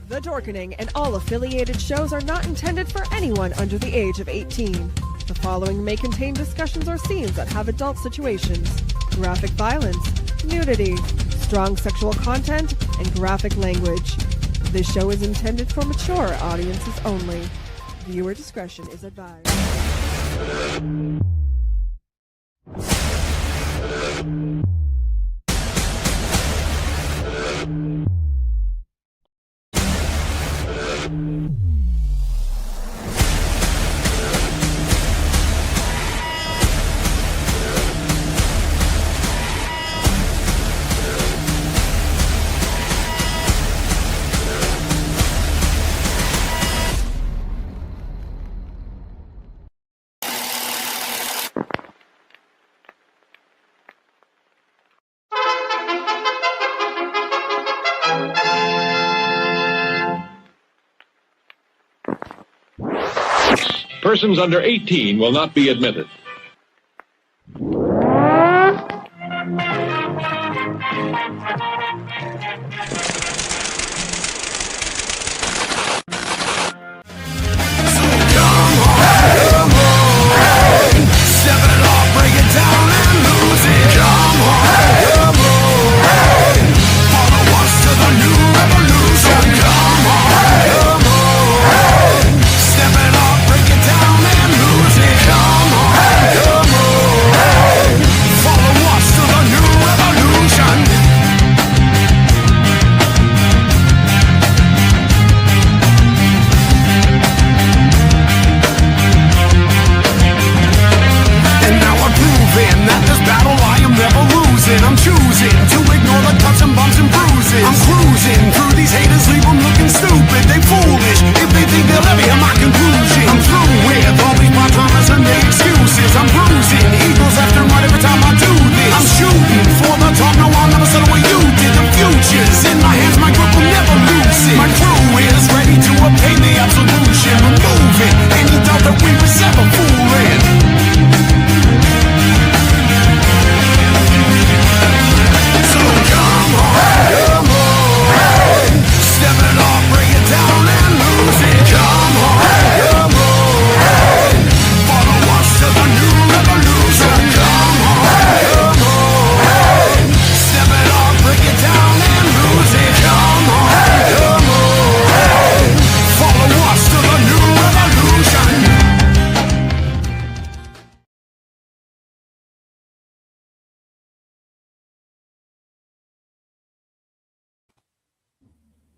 The Dorkening and all affiliated shows are not intended for anyone under the age of 18. The following may contain discussions or scenes that have adult situations, graphic violence, nudity, strong sexual content, and graphic language. This show is intended for mature audiences only. Viewer discretion is advised. Persons under 18 will not be admitted.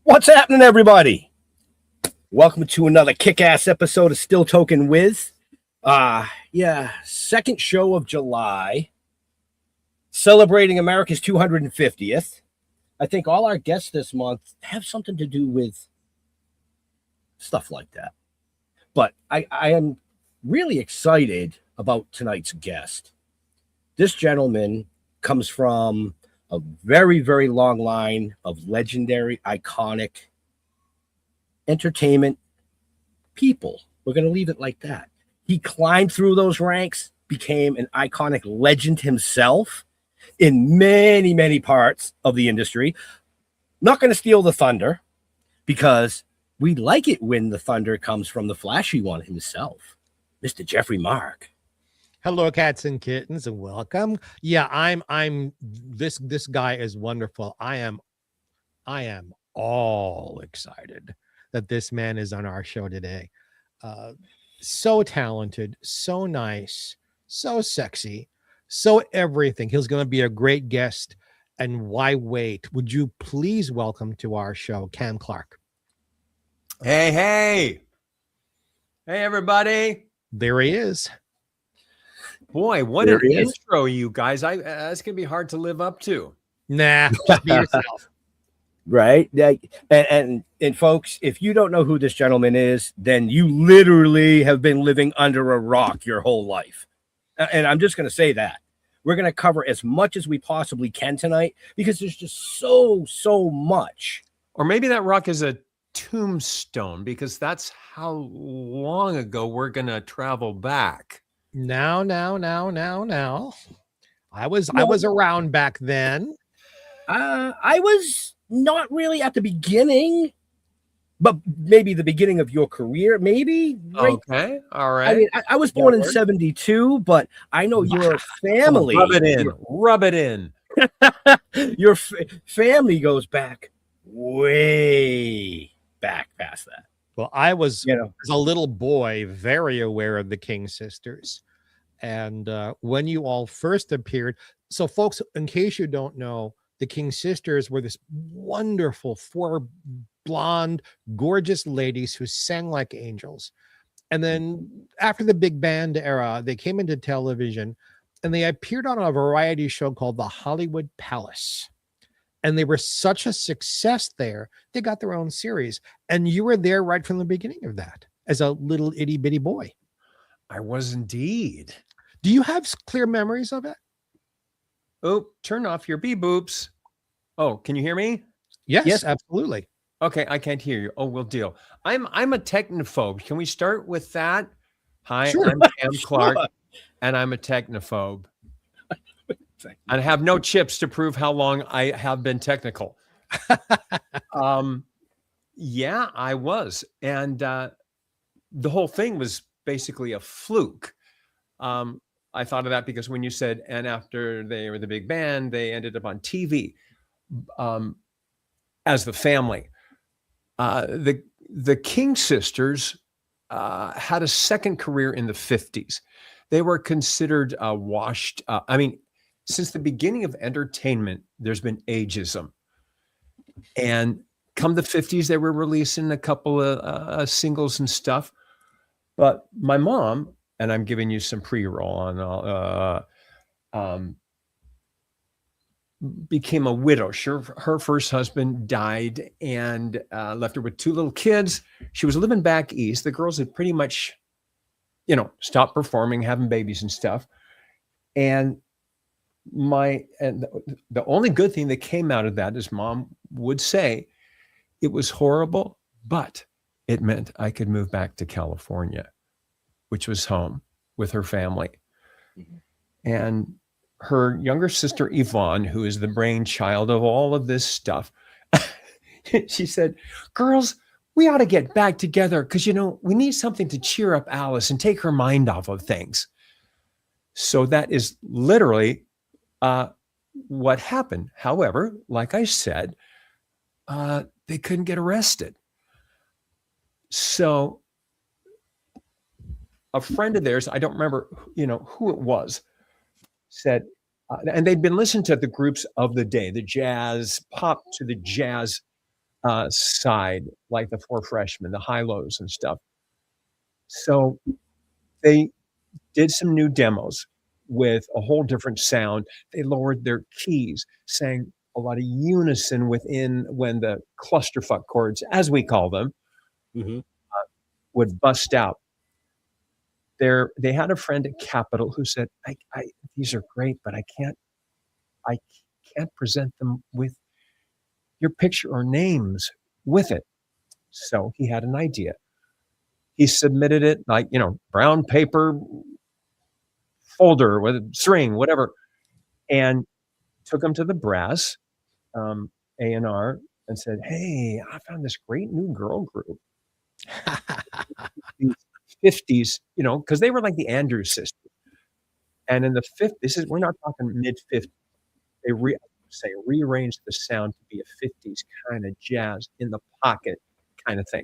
What's happening, everybody? Welcome to another kick-ass episode of Still Toking With. Second show of July, celebrating America's 250th. I think all our guests this month have something to do with stuff like that. But I am really excited about tonight's guest. This gentleman comes from a very, very long line of legendary, iconic entertainment people. We're going to leave it like that. He climbed through those ranks, became an iconic legend himself in many, many parts of the industry. Not going to steal the thunder because we like it when the thunder comes from the flashy one himself, Mr. Jeffrey Mark. Hello, cats and kittens, and welcome. Yeah, I'm this guy is wonderful. I am all excited that this man is on our show today. So talented, so nice, so sexy, so everything. He's going to be a great guest. And why wait? Would you please welcome to our show Cam Clarke? Hey, everybody. There he is. Boy, what an intro, you guys. That's going to be hard to live up to. Nah, just be yourself. Right. And folks, if you don't know who this gentleman is, then you literally have been living under a rock your whole life. And I'm just going to say that. We're going to cover as much as we possibly can tonight because there's just so much. Or maybe that rock is a tombstone because that's how long ago we're going to travel back. Now. I was around back then. I was not really at the beginning. but maybe the beginning of your career, maybe. Right? Okay, all I right. mean, I was born in Forward. 72, but I know your family. Rub it in. Rub it in. Your family goes back way back past that. Well, I was, You know, as a little boy, very aware of the King sisters. And when you all first appeared, so folks, in case you don't know, the King sisters were this wonderful 4 blonde, gorgeous ladies who sang like angels. And then after the big band era, they came into television and they appeared on a variety show called The Hollywood Palace. And they were such a success there, they got their own series. And you were there right from the beginning of that as a little itty bitty boy. I was indeed. Do you have clear memories of it? Oh, turn off your beep boops. Oh, can you hear me? Yes, absolutely. Okay, I can't hear you. Oh, we'll deal. I'm a technophobe. Can we start with that? Hi, Sure. I'm Cam Clarke, and I'm a technophobe. And I have no chips to prove how long I have been technical. Yeah, I was. And the whole thing was basically a fluke. I thought of that because when you said, and after they were the big band, they ended up on TV as the family. The King sisters had a second career in the 50s. They were considered washed. I mean, since the beginning of entertainment, there's been ageism. And come the 50s, they were releasing a couple of singles and stuff. But my mom, and I'm giving you some pre-roll on, became a widow. Her first husband died and left her with 2 little kids. She was living back east. The girls had pretty much, stopped performing, having babies and stuff. And the only good thing that came out of that, as Mom would say, it was horrible, but it meant I could move back to California, which was home with her family. Mm-hmm. And her younger sister, Yvonne, who is the brainchild of all of this stuff, she said, girls, we ought to get back together because, we need something to cheer up Alice and take her mind off of things. So that is literally what happened. However, like I said, they couldn't get arrested. So a friend of theirs, I don't remember, who it was, said, and they'd been listening to the groups of the day, the jazz, pop to the jazz side, like the 4 Freshmen, the high-lows and stuff. So they did some new demos with a whole different sound. They lowered their keys, sang a lot of unison within when the clusterfuck chords, as we call them, would bust out. They had a friend at Capitol who said, I these are great, but I can't present them with your picture or names with it. So he had an idea. He submitted it like, brown paper folder with a string, whatever, and took them to the brass, A&R, and said, hey, I found this great new girl group. 50s, because they were like the Andrews sisters. And in the 50s, we're not talking mid-50s. They rearranged the sound to be a 50s kind of jazz in the pocket kind of thing.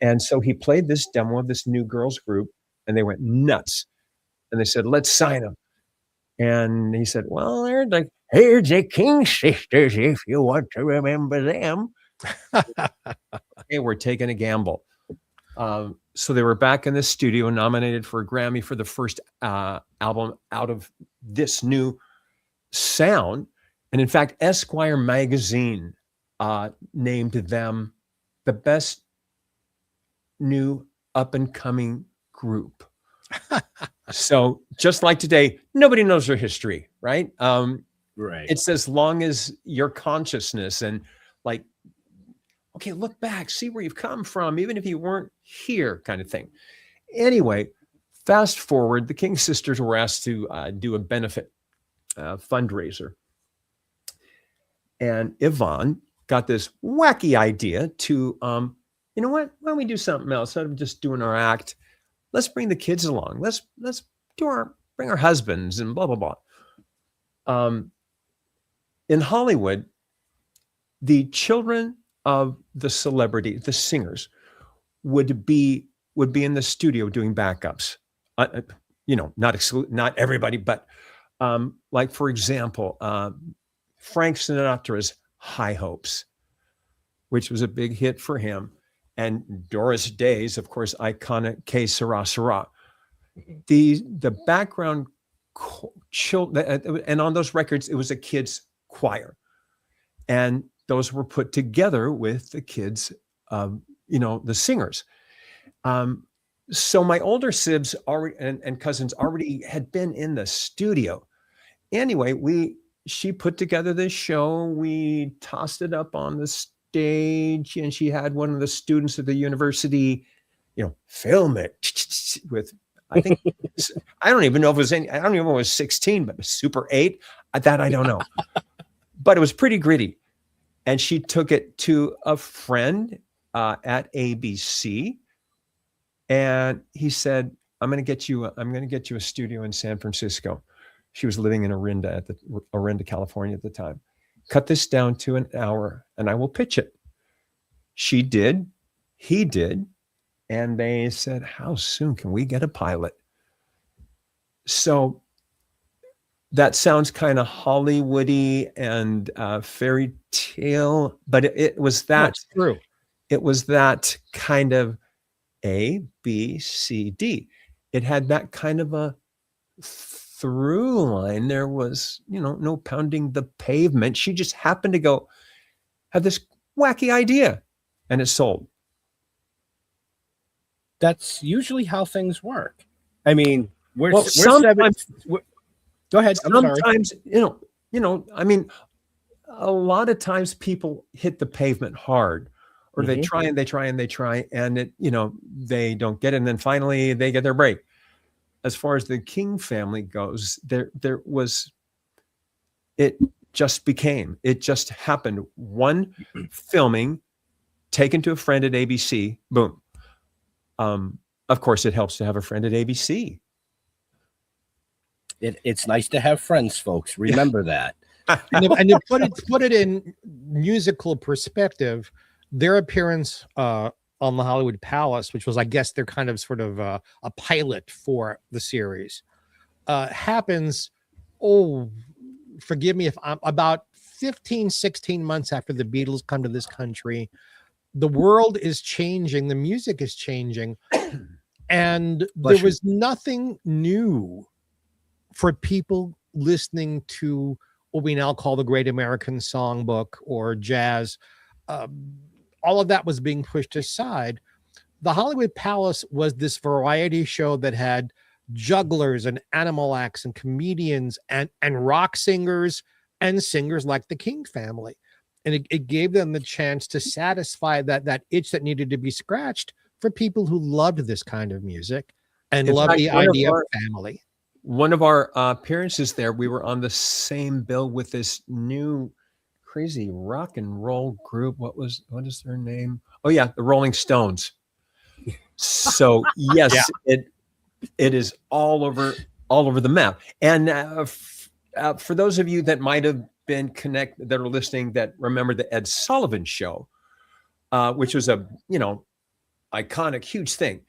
And so he played this demo of this new girls group, and they went nuts. And they said, let's sign them. And he said, well, here's the King sisters if you want to remember them. Okay, we're taking a gamble. So they were back in the studio, nominated for a Grammy for the first album out of this new sound. And in fact, Esquire magazine named them the best new up-and-coming group. So just like today, nobody knows their history, right? Right. It's as long as your consciousness and like, okay, look back, see where you've come from, even if you weren't here kind of thing. Anyway, fast forward, the King sisters were asked to do a benefit fundraiser. And Yvonne got this wacky idea to you know what? Why don't we do something else? Instead of just doing our act, let's bring the kids along. Let's bring our husbands and blah, blah, blah. In Hollywood, the children of the celebrity, the singers, would be in the studio doing backups. Not everybody, but like, for example, Frank Sinatra's High Hopes, which was a big hit for him. And Doris Day's, of course, iconic Que Sera Sera. The background children, and on those records, it was a kids' choir. And those were put together with the kids, the singers. So my older sibs already and cousins already had been in the studio. Anyway, she put together this show. We tossed it up on the stage, and she had one of the students at the university, film it with, I think, I don't even know if it was I don't even know if it was 16, but Super 8. That I don't know. But it was pretty gritty. And she took it to a friend at ABC. And he said, I'm going to get you a studio in San Francisco. She was living in Orinda, California at the time. Cut this down to an hour and I will pitch it. She did. He did. And they said, how soon can we get a pilot? So that sounds kind of Hollywoody and fairy tale, but it was that. That's true. It was that kind of A, B, C, D. It had that kind of a through line. There was, no pounding the pavement. She just happened to have this wacky idea, and it sold. That's usually how things work. I mean, we're go ahead. Sometimes, I mean, a lot of times people hit the pavement hard, or they try and they try and they try, and it, they don't get it. And then finally they get their break. As far as the King family goes, it just happened. One filming taken to a friend at ABC, boom. Of course, it helps to have a friend at ABC. It's nice to have friends, folks. Remember that. And to put it in musical perspective, their appearance on the Hollywood Palace, which was, I guess, their kind of sort of a pilot for the series, happens, forgive me if I'm about 15, 16 months after the Beatles come to this country. The world is changing. The music is changing. And there was nothing new for people listening to what we now call the Great American Songbook or jazz. All of that was being pushed aside. The Hollywood Palace was this variety show that had jugglers and animal acts and comedians and rock singers and singers like the King family. And it gave them the chance to satisfy that itch that needed to be scratched for people who loved this kind of music and loved the idea of family. One of our appearances there, we were on the same bill with this new crazy rock and roll group. What is their name? Oh yeah, the Rolling Stones. So yes, it is all over the map. And for those of you that might have been that are listening, that remember the Ed Sullivan Show, which was a iconic, huge thing.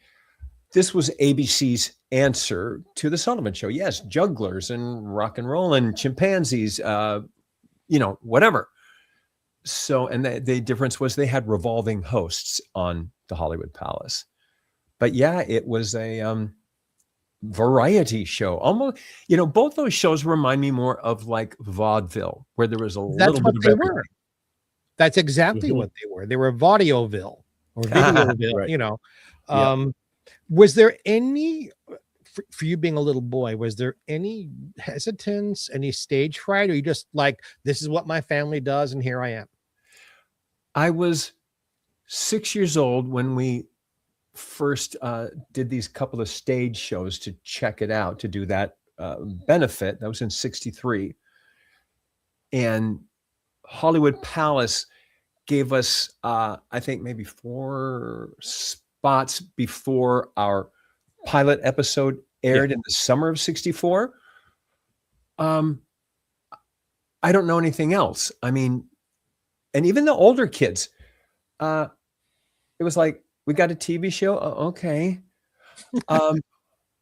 This was ABC's answer to the Sullivan Show. Yes, jugglers and rock and roll and chimpanzees, whatever. So, and the difference was they had revolving hosts on the Hollywood Palace. But yeah, it was a variety show. Almost, both those shows remind me more of like vaudeville, where there was little bit of everything. That's exactly what they were. They were vaudeville or videoville, right. Was there any, for you being a little boy, was there any hesitance, any stage fright, or you just like, this is what my family does and here I am? I was 6 years old when we first did these couple of stage shows to check it out, to do that benefit. That was in '63. And Hollywood Palace gave us, I think, maybe 4 spots before our pilot episode aired in the summer of '64. I don't know anything else. I mean, and even the older kids, it was like, we got a TV show. Okay.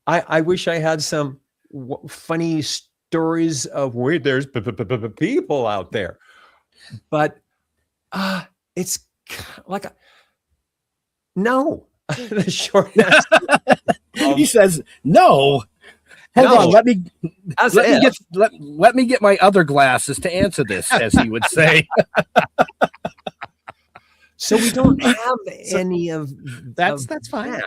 I wish I had some funny stories of where there's people out there, but it's like no. The short answer. He says no. Hold on, let me get my other glasses to answer this, as he would say. So we don't have any of that's fine.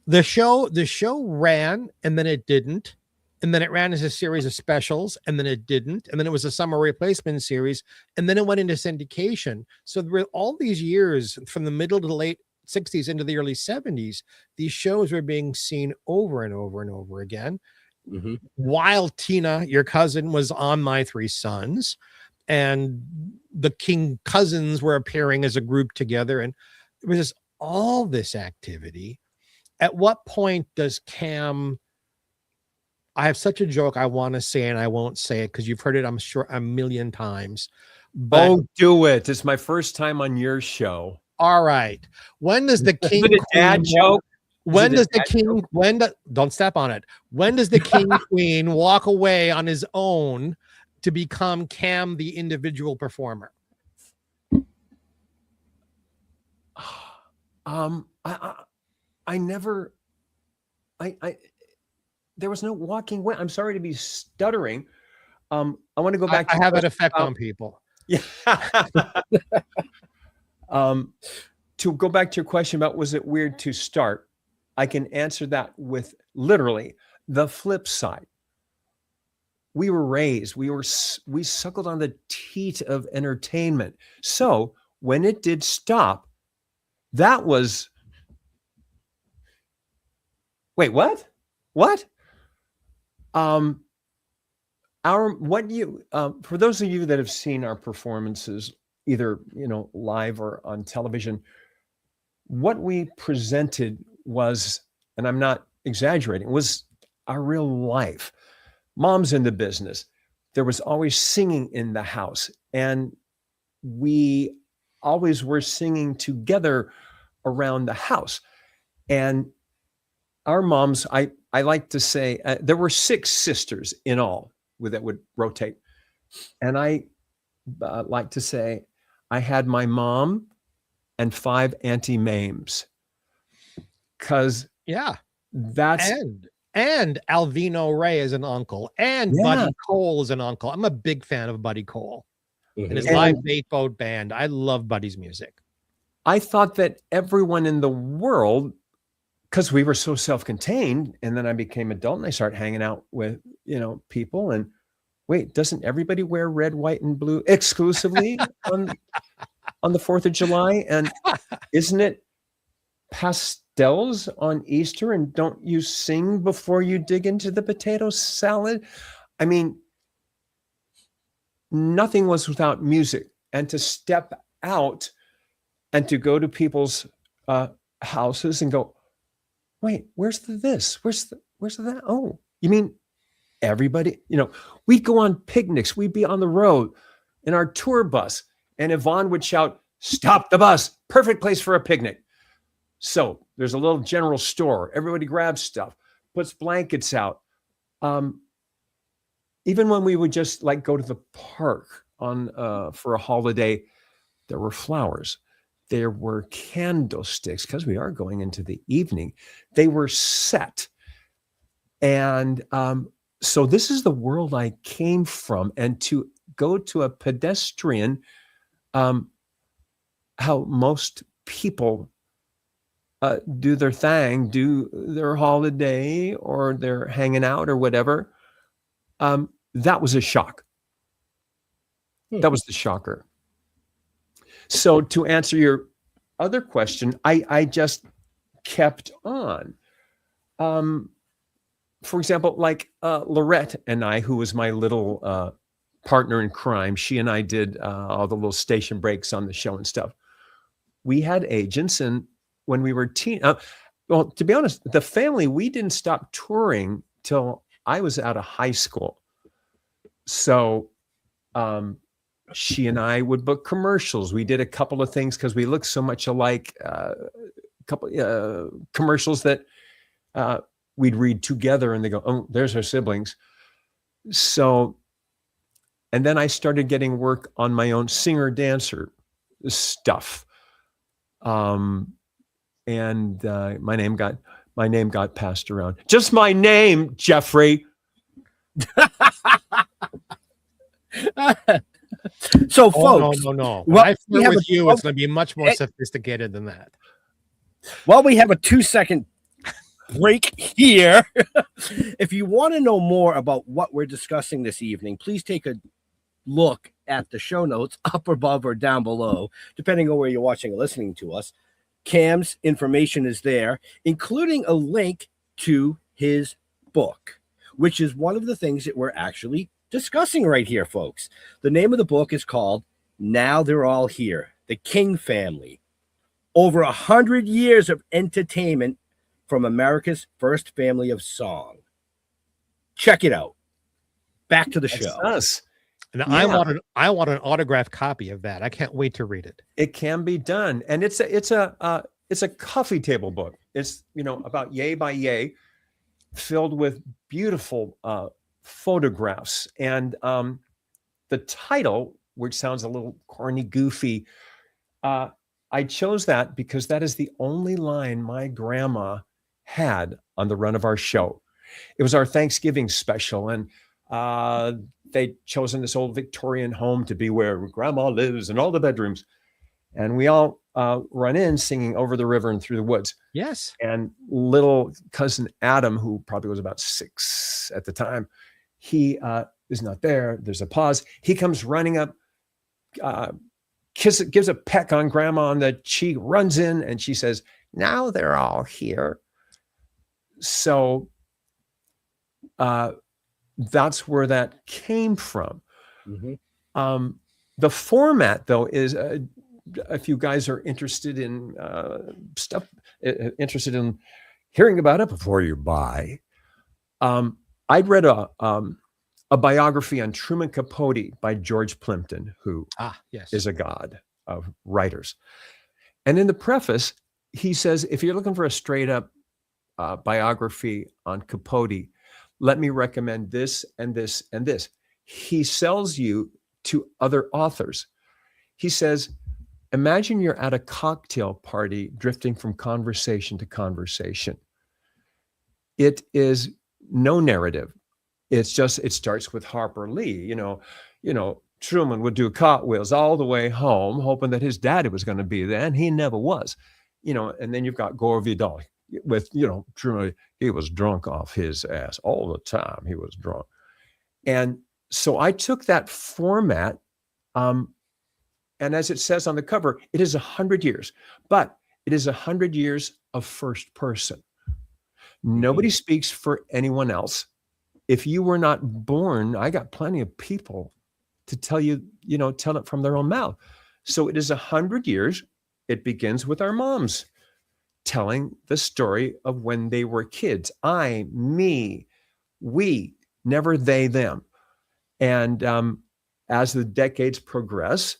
The show ran, and then it didn't, and then it ran as a series of specials, and then it didn't, and then it was a summer replacement series, and then it went into syndication. So all these years, from the middle to the late '60s into the early '70s, these shows were being seen over and over and over again. Mm-hmm. While Tina, your cousin, was on My Three Sons, and the King cousins were appearing as a group together, and there was all this activity. At what point does Cam? I have such a joke I want to say, and I won't say it because you've heard it, I'm sure, a million times. But do it. It's my first time on your show. All right. When does the King? Is it a dad joke? When does the King? Don't step on it. When does the King Queen walk away on his own to become Cam, the individual performer? I never. There was no walking away. I'm sorry to be stuttering. I want to go back. I have an effect on people. Yeah. To go back to your question about was it weird to start, I can answer that with literally the flip side. We were raised, we suckled on the teat of entertainment. So when it did stop, that was, wait, what? What? For those of you that have seen our performances, either live or on television, what we presented was, and I'm not exaggerating, was our real life. Mom's in the business. There was always singing in the house, and we always were singing together around the house. And our moms, I like to say, there were 6 sisters in all that would rotate. And I like to say I had my mom and 5 Auntie Mames. Because that's and Alvino Ray is an uncle, and Buddy Cole is an uncle. I'm a big fan of Buddy Cole and his live bait boat band. I love Buddy's music. I thought that everyone in the world, because we were so self-contained, and then I became adult and I started hanging out with people, and wait, doesn't everybody wear red, white, and blue exclusively on the 4th of July? And isn't it pastels on Easter? And don't you sing before you dig into the potato salad? I mean, nothing was without music. And to step out and to go to people's houses and go, wait, where's the this? Where's the that? Oh, you mean everybody? We'd go on picnics. We'd be on the road in our tour bus, and Yvonne would shout, "Stop the bus. Perfect place for a picnic." So there's a little general store. Everybody grabs stuff, puts blankets out. Even when we would just go to the park for a holiday, there were flowers. There were candlesticks, because we are going into the evening. They were set. And so this is the world I came from. And to go to a pedestrian, how most people do their thing, do their holiday, or they're hanging out or whatever, that was a shock. That was the shocker. So to answer your other question, I just kept on. For example, Lorette and I, who was my little partner in crime. She and I did all the little station breaks on the show and stuff. We had agents, and when we were well, to be honest, the family, we didn't stop touring till I was out of high school. So she and I would book commercials. We did a couple of things because we looked so much alike. A couple commercials that we'd read together, and they go, "Oh, there's our siblings." So, and then I started getting work on my own singer-dancer stuff. And my name got passed around. Just my name, Jeffrey. So, folks, no. Well, When I flirt with you, it's going to be much more sophisticated than that. Well, we have a 2-second break here. If you want to know more about what we're discussing this evening, please take a look at the show notes up above or down below, depending on where you're watching or listening to us. Cam's information is there, including a link to his book, which is one of the things that we're actually discussing right here, folks. The name of the book is called Now They're All Here, The King Family. Over 100 years of entertainment from America's first family of song. Check it out. Back to the show. Us. And I want an autographed copy of that. I can't wait to read it. It can be done, and it's a coffee table book. It's about yay by yay, filled with beautiful photographs, and the title, which sounds a little corny, goofy, I chose that because that is the only line my grandma had on the run of our show. It was our Thanksgiving special, and they'd chosen this old Victorian home to be where grandma lives and all the bedrooms. And we all run in singing Over the River and Through the Woods. Yes. And little cousin Adam, who probably was about 6 at the time, he is not there. There's a pause. He comes running up, gives a peck on grandma on the cheek, runs in, and she says, "Now they're all here." So that's where that came from. Mm-hmm. The format, though, is if you guys are interested in stuff, interested in hearing about it before you buy, I'd read a biography on Truman Capote by George Plimpton, who is a god of writers. And in the preface, he says, if you're looking for a straight up biography on Capote, let me recommend this and this and this. He sells you to other authors. He says, imagine you're at a cocktail party drifting from conversation to conversation. It is no narrative. It's just, it starts with Harper Lee. Truman would do cartwheels all the way home, hoping that his daddy was going to be there, and he never was. And then you've got Gore Vidal with, Truman, he was drunk off his ass all the time. He was drunk. And so I took that format, and as it says on the cover, it is 100 years, but it is 100 years of first person. Nobody speaks for anyone else. If you were not born, I got plenty of people to tell you, tell it from their own mouth. So it is 100 years. It begins with our moms telling the story of when they were kids. I, me, we, never they, them. And as the decades progress,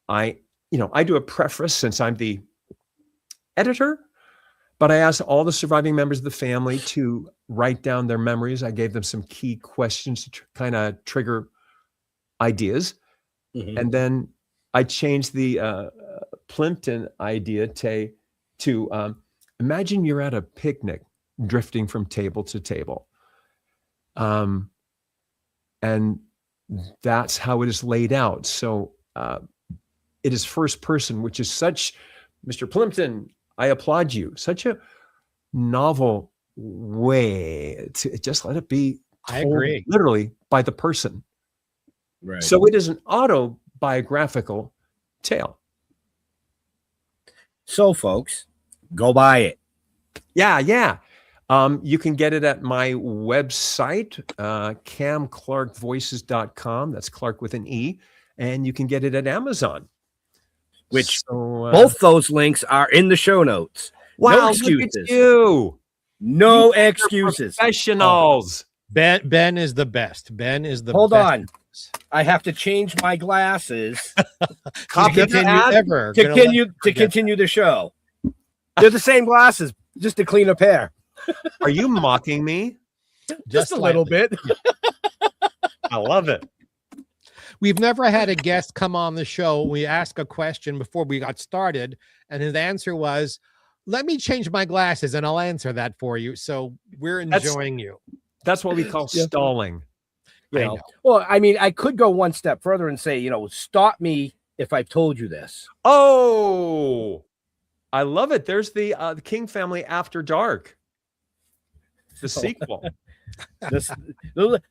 I do a preface since I'm the editor, but I asked all the surviving members of the family to write down their memories. I gave them some key questions to kind of trigger ideas. Mm-hmm. And then I changed the Plimpton idea to imagine you're at a picnic drifting from table to table. And that's how it is laid out. So it is first person, which is such, Mr. Plimpton, I applaud you, such a novel way to just let it be told, I agree, literally by the person. Right. So it is an autobiographical tale. So folks, go buy it. Yeah. You can get it at my website, camclarkevoices.com. That's Clark with an E. And you can get it at Amazon. Which both those links are in the show notes. Wow, no excuses. Look at you. No excuses. Professionals. Ben is the best. Ben is the Hold best. on. I have to change my glasses Copy to continue the show. They're the same glasses, just a cleaner pair. Are you mocking me? Just a little bit. I love it. We've never had a guest come on the show. We asked a question before we got started, and his answer was, let me change my glasses and I'll answer that for you. So we're enjoying you. That's what we call stalling. You know? Well, I mean, I could go one step further and say, stop me if I've told you this. Oh, I love it. There's the King Family After Dark, the sequel.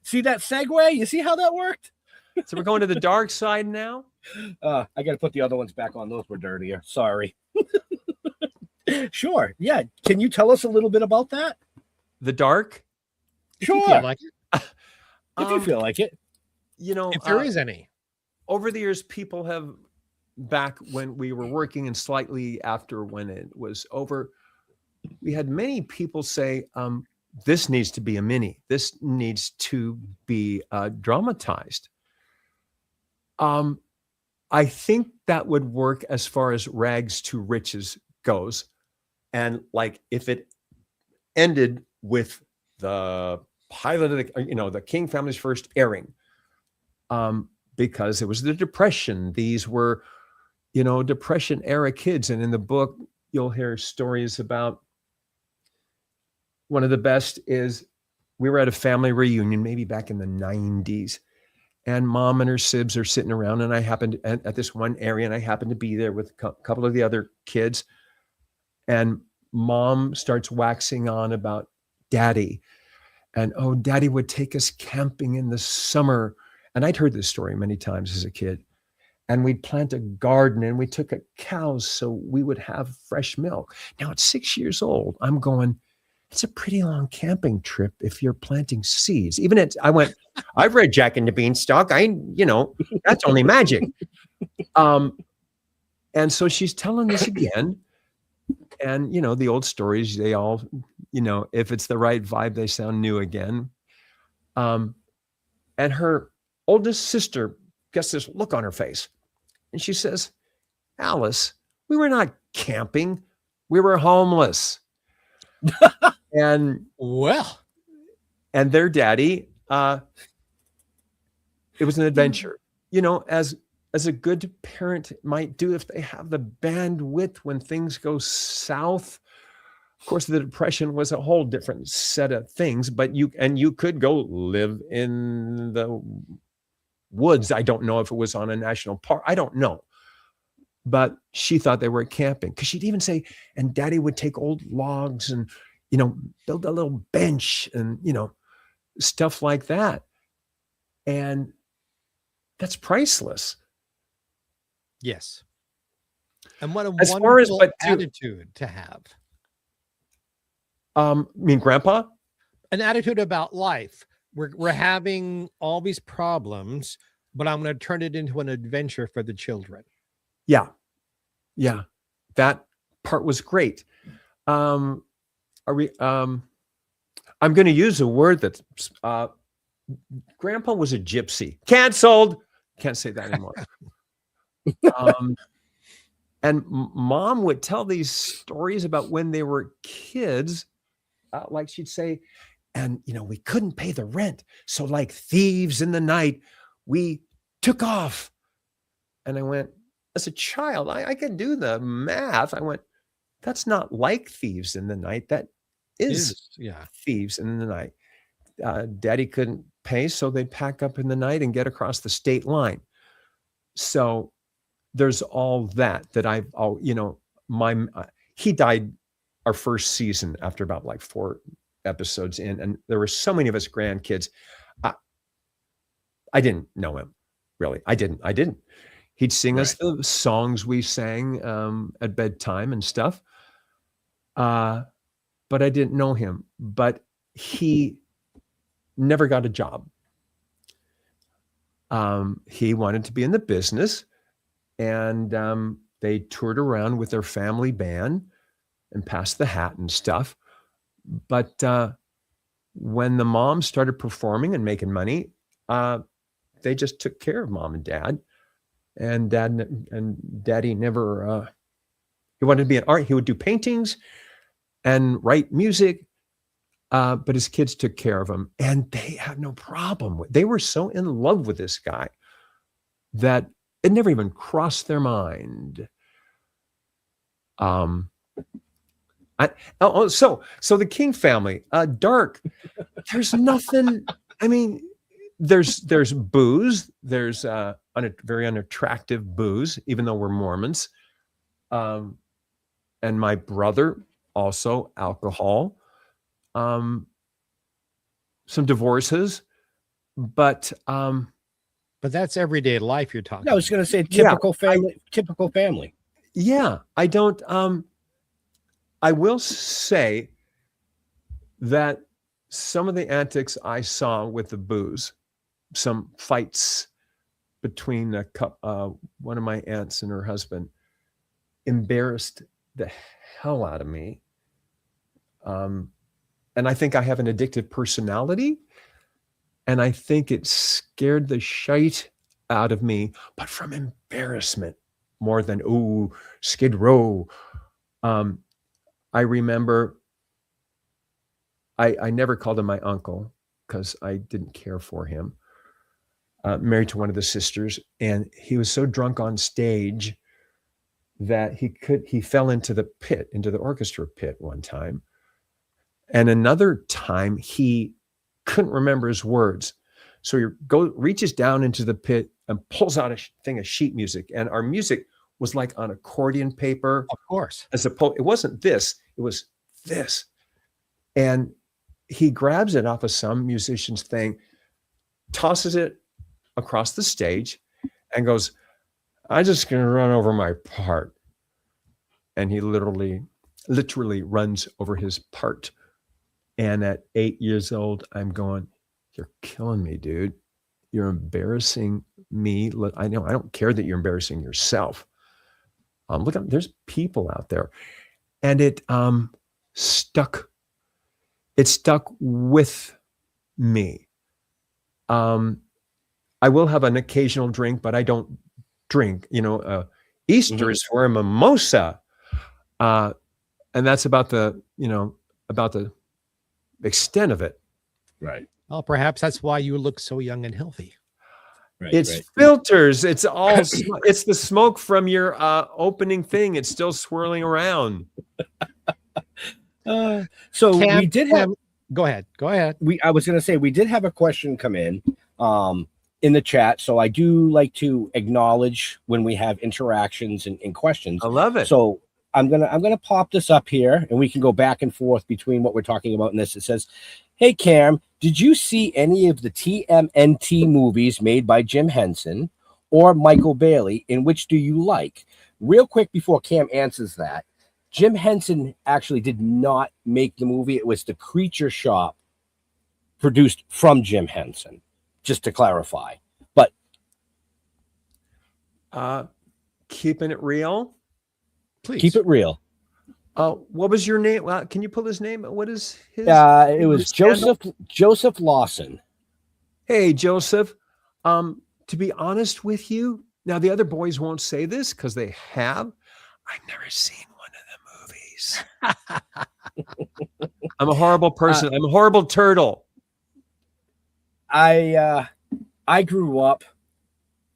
See that segue? You see how that worked? So we're going to the dark side now? I got to put the other ones back on. Those were dirtier. Sorry. Sure. Yeah. Can you tell us a little bit about that? The dark? Sure. If you feel like it. If you feel like it. If there is any. Over the years, people have, back when we were working and slightly after when it was over, we had many people say, this needs to be a mini. This needs to be dramatized. I think that would work as far as rags to riches goes. And like if it ended with the pilot of the King family's first airing, because it was the Depression. These were, Depression era kids. And in the book, you'll hear stories about, one of the best is we were at a family reunion, maybe back in the 90s. And mom and her sibs are sitting around, and I happened at this one area, and I happened to be there with a couple of the other kids. And mom starts waxing on about daddy. And, daddy would take us camping in the summer. And I'd heard this story many times as a kid. And we'd plant a garden, and we took cows so we would have fresh milk. Now, at 6 years old, I'm going, it's a pretty long camping trip if you're planting seeds. I've read Jack and the Beanstalk. That's only magic. And so she's telling this again. And, the old stories, they all, if it's the right vibe, they sound new again. And her oldest sister gets this look on her face. And she says, Alice, we were not camping. We were homeless. And their daddy, it was an adventure, as a good parent might do if they have the bandwidth when things go south. Of course, the Depression was a whole different set of things, but you could go live in the woods. I don't know if it was on a national park. I don't know. But she thought they were camping, because she'd even say, and daddy would take old logs and, build a little bench and, stuff like that. And that's priceless. Yes. And what a as wonderful attitude to have. Grandpa? An attitude about life. We're having all these problems, but I'm going to turn it into an adventure for the children. Yeah. Yeah. That part was great. I'm going to use a word that's, Grandpa was a gypsy. Canceled. Can't say that anymore. And mom would tell these stories about when they were kids. Like she'd say, and, we couldn't pay the rent. So like thieves in the night, we took off. And I went, as a child, I could do the math. I went, that's not like thieves in the night. That is thieves in the night. Daddy couldn't pay, so they'd pack up in the night and get across the state line. So there's all that he died our first season after about like 4 episodes in. And there were so many of us grandkids. I didn't know him, really. I didn't. He'd sing us the songs we sang at bedtime and stuff. but I didn't know him. But he never got a job. He wanted to be in the business, and they toured around with their family band and passed the hat and stuff. But when the mom started performing and making money, they just took care of mom and dad. And daddy never, he wanted to be an art. He would do paintings and write music, but his kids took care of him, and they had no problem with. They were so in love with this guy that it never even crossed their mind. So the King family, dark. There's nothing. I mean, there's booze. There's very unattractive booze, even though we're Mormons. And my brother also alcohol. Some divorces, but that's everyday life you're talking. I was going to say typical family. Typical family. Yeah, I don't. I will say that some of the antics I saw with the booze, some fights between one of my aunts and her husband, embarrassed the hell out of me. And I think I have an addictive personality, and I think it scared the shite out of me, but from embarrassment more than, ooh, Skid Row. I remember I never called him my uncle because I didn't care for him. Married to one of the sisters, and he was so drunk on stage that he fell into the orchestra pit one time. And another time he couldn't remember his words. So he reaches down into the pit and pulls out a thing of sheet music. And our music was like on accordion paper. Of course. It wasn't this, it was this. And he grabs it off of some musician's thing, tosses it across the stage, and goes, "I'm just going to run over my part." And he literally runs over his part. And at 8 years old, I'm going, "You're killing me, dude. You're embarrassing me. I know. I don't care that you're embarrassing yourself. Look, there's people out there." And it stuck. It stuck with me. I will have an occasional drink, but I don't drink. Easter is for a mimosa, and that's about the extent of it. Right. Well, perhaps that's why you look so young and healthy. Right, it's filters. It's all. It's the smoke from your opening thing. It's still swirling around. So Cam, we did have. Go ahead. I was going to say we did have a question come in the chat. So I do like to acknowledge when we have interactions and questions. I love it. So I'm gonna pop this up here, and we can go back and forth between what we're talking about in this. It says, "Hey Cam, did you see any of the TMNT movies made by Jim Henson or Michael Bailey? In which do you like?" Real quick before Cam answers that, Jim Henson actually did not make the movie. It was the Creature Shop produced from Jim Henson, just to clarify. But keeping it real. Please keep it real. What was your name? Can you pull his name? What is his? It was Joseph Lawson. Hey, Joseph. To be honest with you, now the other boys won't say this because they have. I've never seen one of the movies. I'm a horrible person. I'm a horrible turtle. I grew up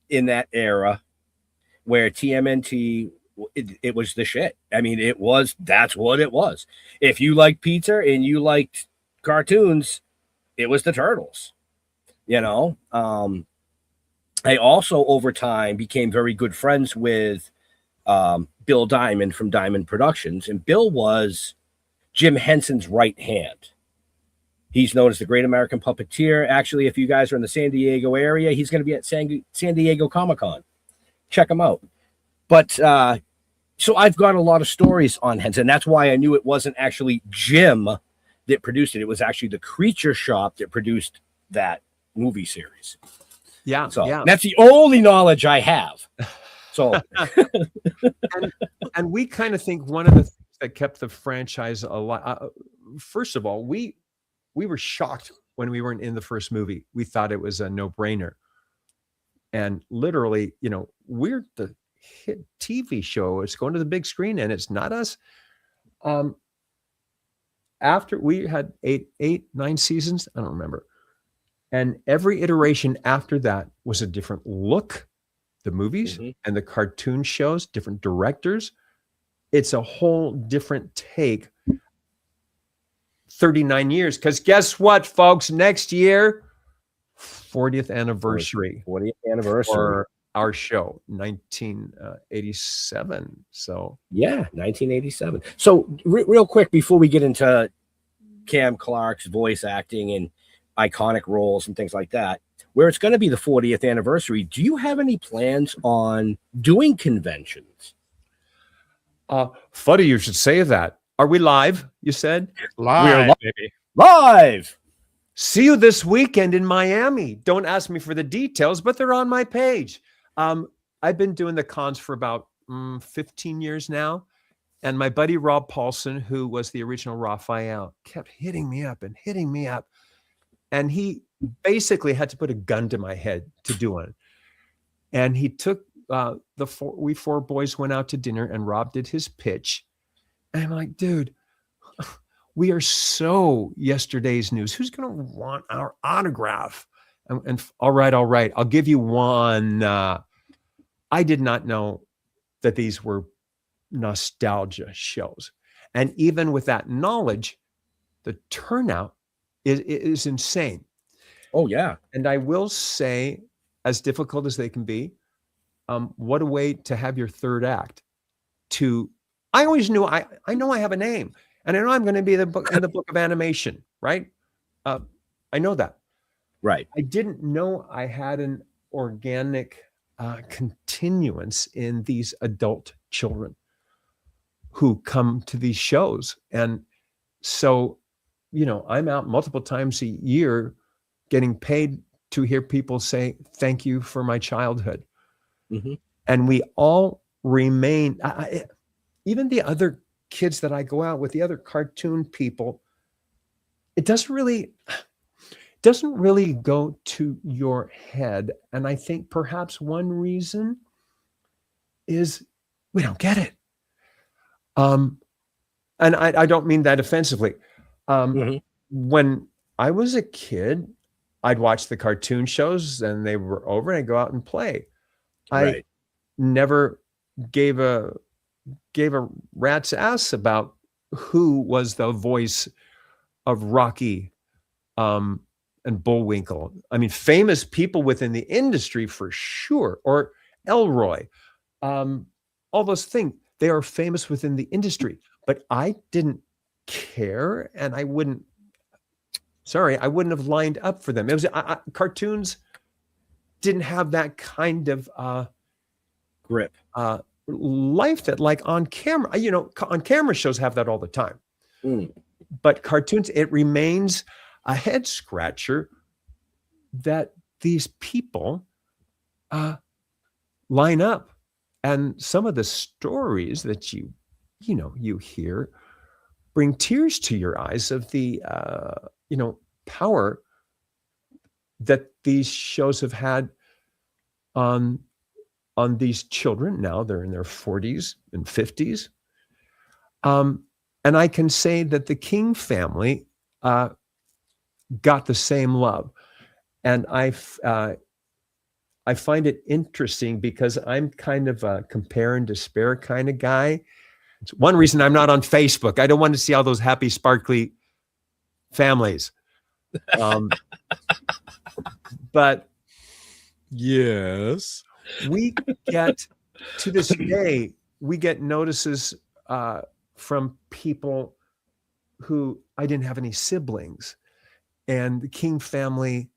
in that era where TMNT. It was the shit. I mean, that's what it was. If you liked pizza and you liked cartoons, it was the Turtles. I also over time became very good friends with Bill Diamond from Diamond Productions, and Bill was Jim Henson's right hand. He's known as the Great American Puppeteer. Actually, if you guys are in the San Diego area, he's going to be at San Diego Comic-Con. Check him out. But So I've got a lot of stories on hens, and that's why I knew it wasn't actually Jim that produced it. It was actually the Creature Shop that produced that movie series. Yeah, So yeah. that's the only knowledge I have. So, and we kind of think one of the things that kept the franchise alive. First of all, we were shocked when we weren't in the first movie. We thought it was a no-brainer, and literally, we're the hit TV show. It's going to the big screen, and it's not us. After we had 9 seasons, I don't remember. And every iteration after that was a different look, the movies and the cartoon shows, different directors. It's a whole different take. 39 years. Because guess what, folks? Next year, 40th anniversary. 40th anniversary. For our show, 1987. So yeah, 1987. So real quick before we get into Cam Clarke's voice acting and iconic roles and things like that, where it's going to be the 40th anniversary, do you have any plans on doing conventions? Funny you should say that. Are we live? You said Live, we are live, baby. Live. See you this weekend in Miami. Don't ask me for the details, but they're on my page. I've been doing the cons for about 15 years now. And my buddy Rob Paulson, who was the original Raphael, kept hitting me up. And he basically had to put a gun to my head to do it. And he took we 4 boys went out to dinner, and Rob did his pitch. And I'm like, dude, we are so yesterday's news. Who's going to want our autograph? And all right. I'll give you one. I did not know that these were nostalgia shows. And even with that knowledge, the turnout is insane. Oh, yeah. And I will say, as difficult as they can be, what a way to have your third act. I always knew I know I have a name, and I know I'm going to be in the book of animation, right? I know that. Right. I didn't know I had an organic continuance in these adult children who come to these shows. And so, I'm out multiple times a year getting paid to hear people say, thank you for my childhood. Mm-hmm. And we all remain, even the other kids that I go out with, the other cartoon people, it doesn't really go to your head. And I think perhaps one reason is we don't get it. And I don't mean that offensively. When I was a kid, I'd watch the cartoon shows and they were over, and I'd go out and play. Right. I never gave a rat's ass about who was the voice of Rocky and Bullwinkle. I mean, famous people within the industry for sure, or Elroy, all those things. They are famous within the industry, but I didn't care, and I wouldn't have lined up for them. It was cartoons didn't have that kind of grip, life that, like, on camera, on camera shows have that all the time. But cartoons, it remains a head scratcher that these people line up. And some of the stories that you hear bring tears to your eyes of the, power that these shows have had on these children. Now they're in their 40s and 50s. And I can say that the King family got the same love. And I find it interesting because I'm kind of a compare and despair kind of guy. It's one reason I'm not on Facebook. I don't want to see all those happy, sparkly families. But yes, we get, to this day, we get notices from people who, I didn't have any siblings, and the King family,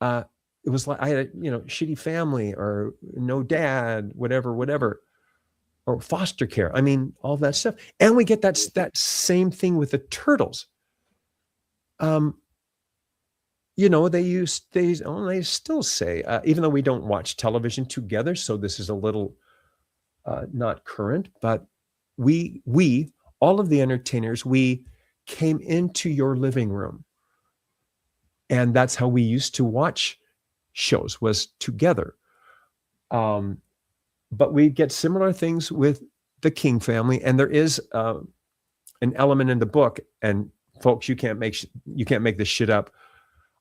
it was like I had a shitty family or no dad, whatever. or foster care. I mean, all that stuff. And we get that same thing with the Turtles. You know, they still say, even though we don't watch television together, so this is a little not current, but we, all of the entertainers, we came into your living room. And that's how we used to watch shows, was together. But we get similar things with the King family. And there is an element in the book, and folks, you can't make this shit up.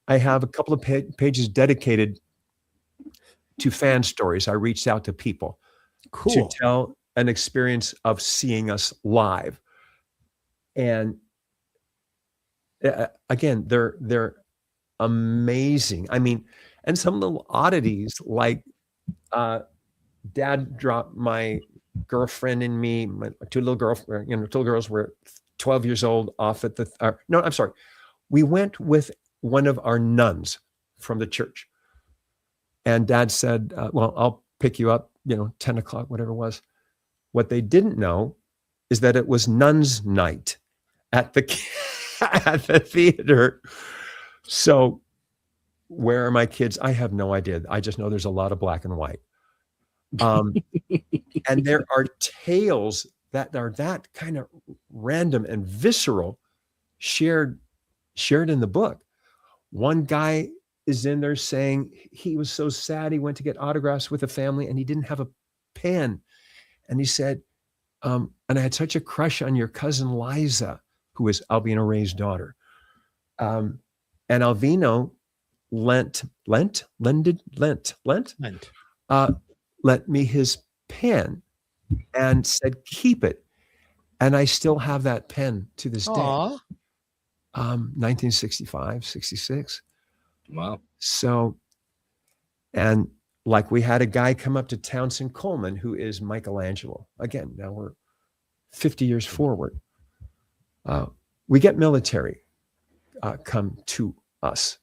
I have a couple of pages dedicated to fan stories. I reached out to people to tell an experience of seeing us live. And again, they're amazing. I mean, and some little oddities like Dad dropped my girlfriend and me, my two little girls were 12 years old off at we went with one of our nuns from the church. And Dad said, well, I'll pick you up, 10 o'clock, whatever it was. What they didn't know is that it was nuns night at the theater. So where are my kids? I have no idea. I just know there's a lot of black and white. And there are tales that are that kind of random and visceral shared in the book. One guy is in there saying he was so sad he went to get autographs with a family and he didn't have a pen. And he said, and I had such a crush on your cousin Liza, who is Albino Ray's daughter. And Alvino lent me his pen and said, keep it. And I still have that pen to this day. 1965, 66. Wow. So, and like we had a guy come up to Townsend Coleman, who is Michelangelo. Again, now we're 50 years forward. We get military come to us,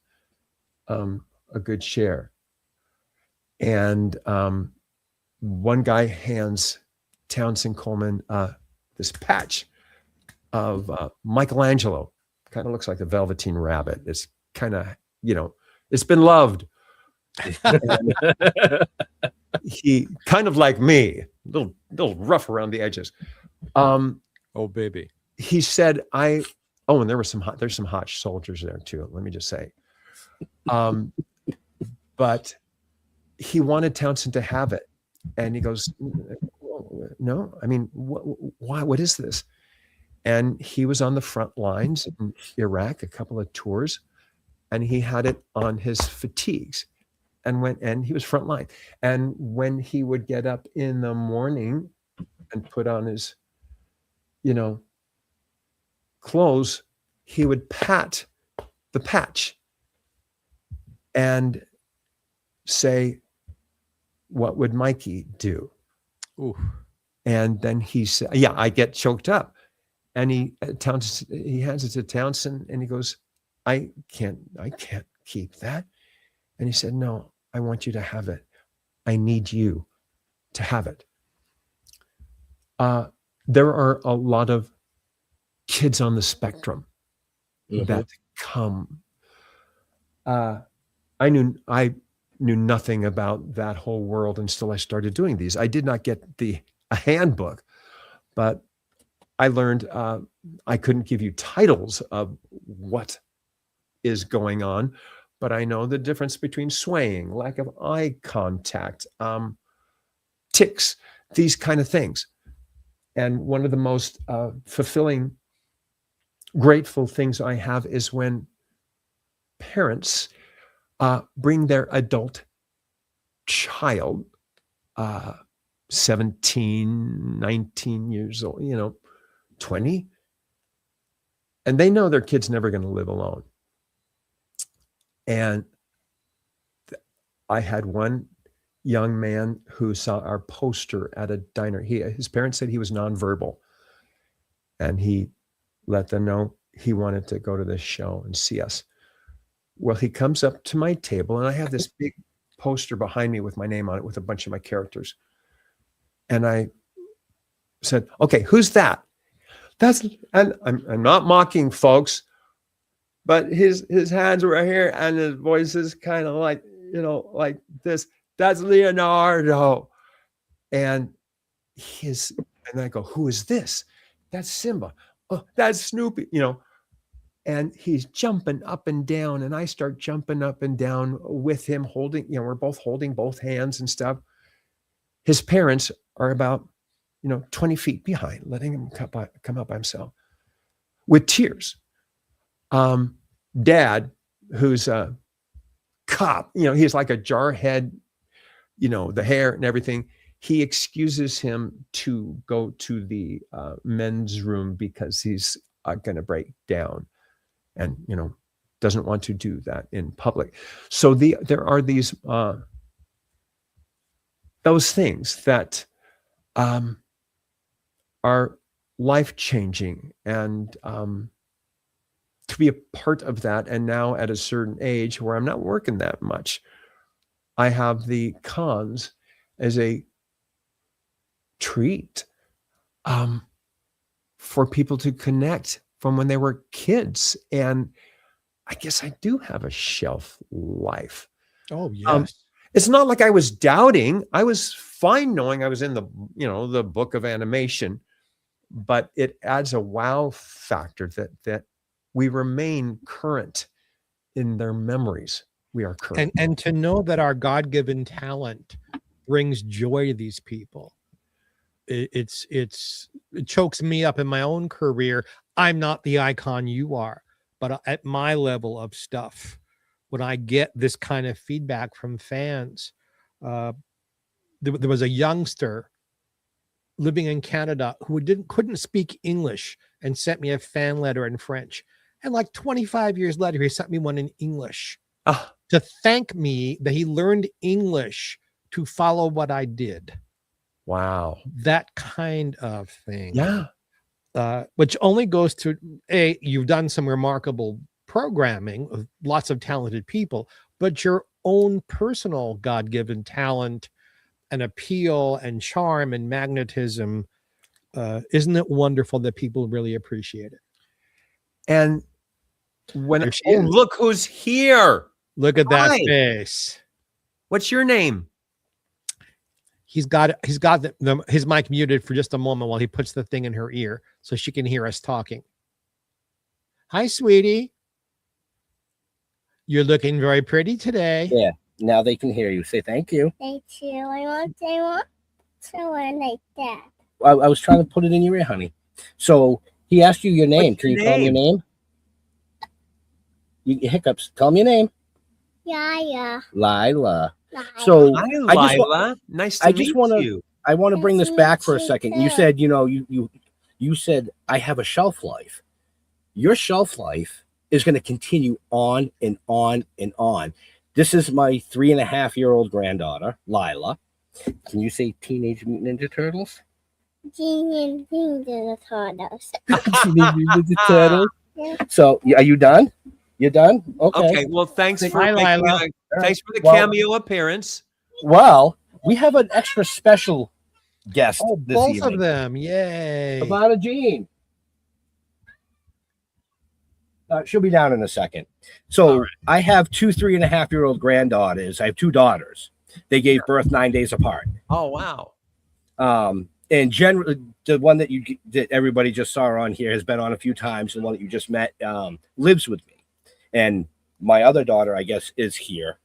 a good share. And one guy hands Townsend Coleman this patch of Michelangelo. Kind of looks like the Velveteen Rabbit. It's kind of, it's been loved. And he kind of like me, a little rough around the edges. Oh, baby. He said, and there's some hot soldiers there too. Let me just say. But he wanted Townsend to have it. And he goes, no, I mean, why, what is this? And he was on the front lines in Iraq, a couple of tours, and he had it on his fatigues and he was front line. And when he would get up in the morning and put on his, clothes, he would pat the patch and say, what would Mikey do? Ooh. And then he said, yeah, I get choked up. And he hands it to Townsend and he goes, I can't keep that. And he said, no, I want you to have it. I need you to have it. There are a lot of kids on the spectrum that come. I knew nothing about that whole world until I started doing these. I did not get a handbook, but I learned I couldn't give you titles of what is going on, but I know the difference between swaying, lack of eye contact, tics, these kind of things. And one of the most fulfilling, grateful things I have is when parents bring their adult child, 17, 19 years old, 20, and they know their kid's never going to live alone. And I had one young man who saw our poster at a diner. His parents said he was nonverbal, and he let them know he wanted to go to this show and see us. Well, he comes up to my table, and I have this big poster behind me with my name on it with a bunch of my characters. And I said, okay, who's that? And I'm not mocking, folks, but his hands were here and his voice is kind of like, like this. That's Leonardo. And I go, who is this? That's Simba. Oh, that's Snoopy, and he's jumping up and down, and I start jumping up and down with him, holding, we're both holding both hands and stuff. His parents are about, 20 feet behind, letting him come up by himself with tears. Dad, who's a cop, he's like a jarhead, the hair and everything. He excuses him to go to the men's room because he's going to break down and, doesn't want to do that in public. So there are these, those things that are life-changing, and to be a part of that. And now at a certain age where I'm not working that much, I have the cons as a treat for people to connect from when they were kids. And I guess I do have a shelf life. Oh, yes. It's not like I was doubting. I was fine knowing I was in the, the book of animation, but it adds a wow factor that we remain current in their memories. We are current. And to know that our God-given talent brings joy to these people. It chokes me up in my own career. I'm not the icon you are, but at my level of stuff, when I get this kind of feedback from fans, there was a youngster living in Canada who couldn't speak English and sent me a fan letter in French. And like 25 years later, he sent me one in English to thank me that he learned English to follow what I did. Wow. That kind of thing. Yeah. Which only goes to, you've done some remarkable programming of lots of talented people, but your own personal God-given talent and appeal and charm and magnetism, isn't it wonderful that people really appreciate it? And look who's here. Look at that face. What's your name? He's got his mic muted for just a moment while he puts the thing in her ear so she can hear us talking. Hi, sweetie. You're looking very pretty today. Yeah. Now they can hear you. Say thank you. Thank you. I want someone like that. I was trying to put it in your ear, honey. So he asked you your name. Can you tell him your name? You hiccups. Tell him your name. Yeah. Lila. So hi, Lila. Nice to meet you. I want to bring this back for a second. You said, you said I have a shelf life. Your shelf life is going to continue on and on and on. This is my 3.5-year-old granddaughter, Lila. Can you say Teenage Mutant Ninja Turtles? Teenage Mutant Ninja Turtles. Teenage Mutant Ninja Turtles. Yeah. So, are you done? You're done? Okay. Well, thanks for the cameo appearance. Well, we have an extra special guest this both evening. of them. Yay. Savannah Jean. She'll be down in a second. So I have 2 3.5-year-old granddaughters. I have 2 daughters. They gave birth 9 days apart. Oh, wow. And generally, the one that everybody just saw on here has been on a few times. The one that you just met lives with me. And my other daughter, I guess, is here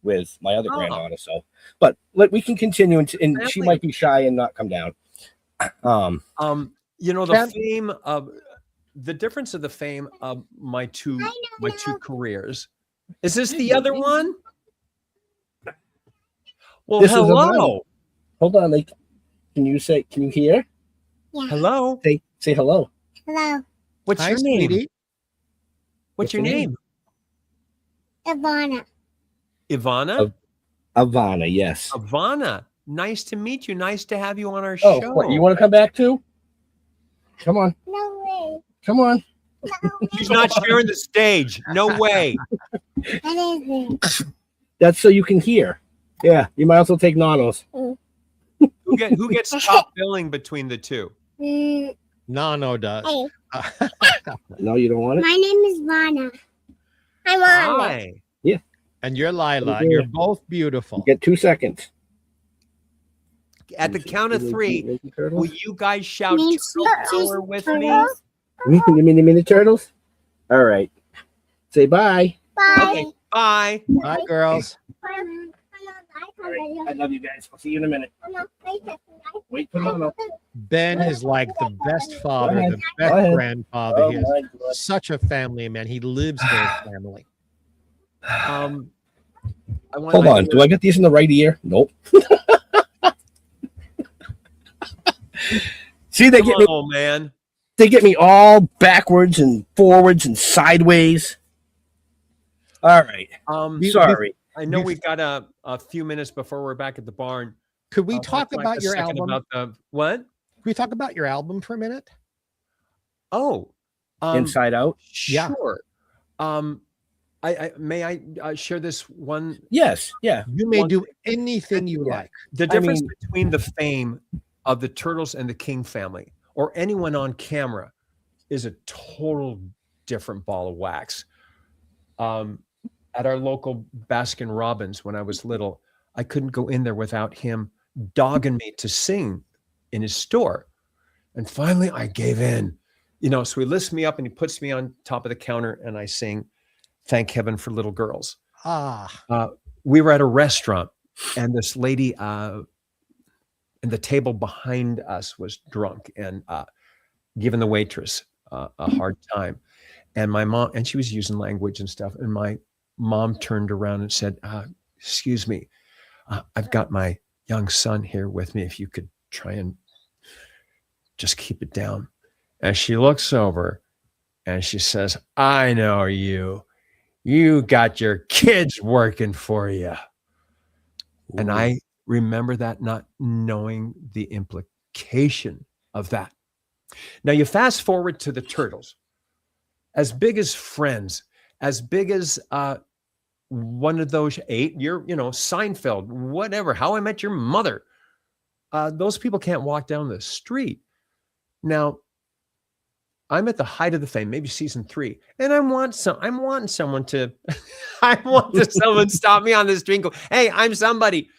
with my other granddaughter. So, but we can continue, and she might be shy and not come down. The fame of the difference of the fame of my two careers. Is this the other one? Well, This is hello. Hold on, can you hear? Yeah. Hello. Say hello. Hello. What's your name? Sweetie. What's your name? Ivana. Ivana? Ivana, yes. Ivana. Nice to meet you. Nice to have you on our Oh, show. what, you want to come back too? Come on. No way. Come on. No She's not sharing the stage. No way. way. What is it? That's so you can hear. Yeah, you might also take nanos. Who gets top billing between the two? Nano does. Hey, No, you don't want it? my name is Vana. I'm on it. Hi. And you're Lila. Yeah. You're both beautiful. You get 2 seconds. At the count of 3, will you guys shout Mean turtle power with me? turtles. You mean the mini turtles? All right. Say bye. Bye. Okay, bye. Bye, girls. I love you guys. I'll see you in a minute. Wait for Nono. Ben is like the best father, Go ahead. the Go best ahead. grandfather. Oh, He is my God. such a family man. He lives for his family. I want Hold on. Do I get these in the right ear? Nope. See, they get me. Oh man. They get me all backwards and forwards and sideways. All right. Sorry. I know we've got a few minutes before we're back at the barn. Could we Let's talk talk about a your second album? About the what? Could we talk about your album for a minute? Oh, Inside Out. Yeah. sure. I share this one. Yes. Yeah. You may One do anything you Yeah. like. The difference mean- between the fame of the Turtles and the King family, or anyone on camera, is a total different ball of wax. At our local Baskin Robbins, when I was little, I couldn't go in there without him dogging me to sing in his store. And finally, I gave in. So he lifts me up and he puts me on top of the counter, and I sing "Thank Heaven for Little Girls." We were at a restaurant, and this lady and the table behind us was drunk and giving the waitress a hard time. And my mom, and she was using language and stuff. And my mom turned around and said, "Excuse me, I've got my young son here with me. If you could try and just keep it down." And she looks over and she says, "I know you. You got your kids working for you." And I remember that, not knowing the implication of that. Now you fast forward to the Turtles, as big as Friends, as big as one of those 8, Seinfeld, whatever, How I Met Your Mother. Those people can't walk down the street. Now, I'm at the height of the fame, maybe season 3, and I'm wanting someone to, someone stop me on the street and go, "Hey, I'm somebody."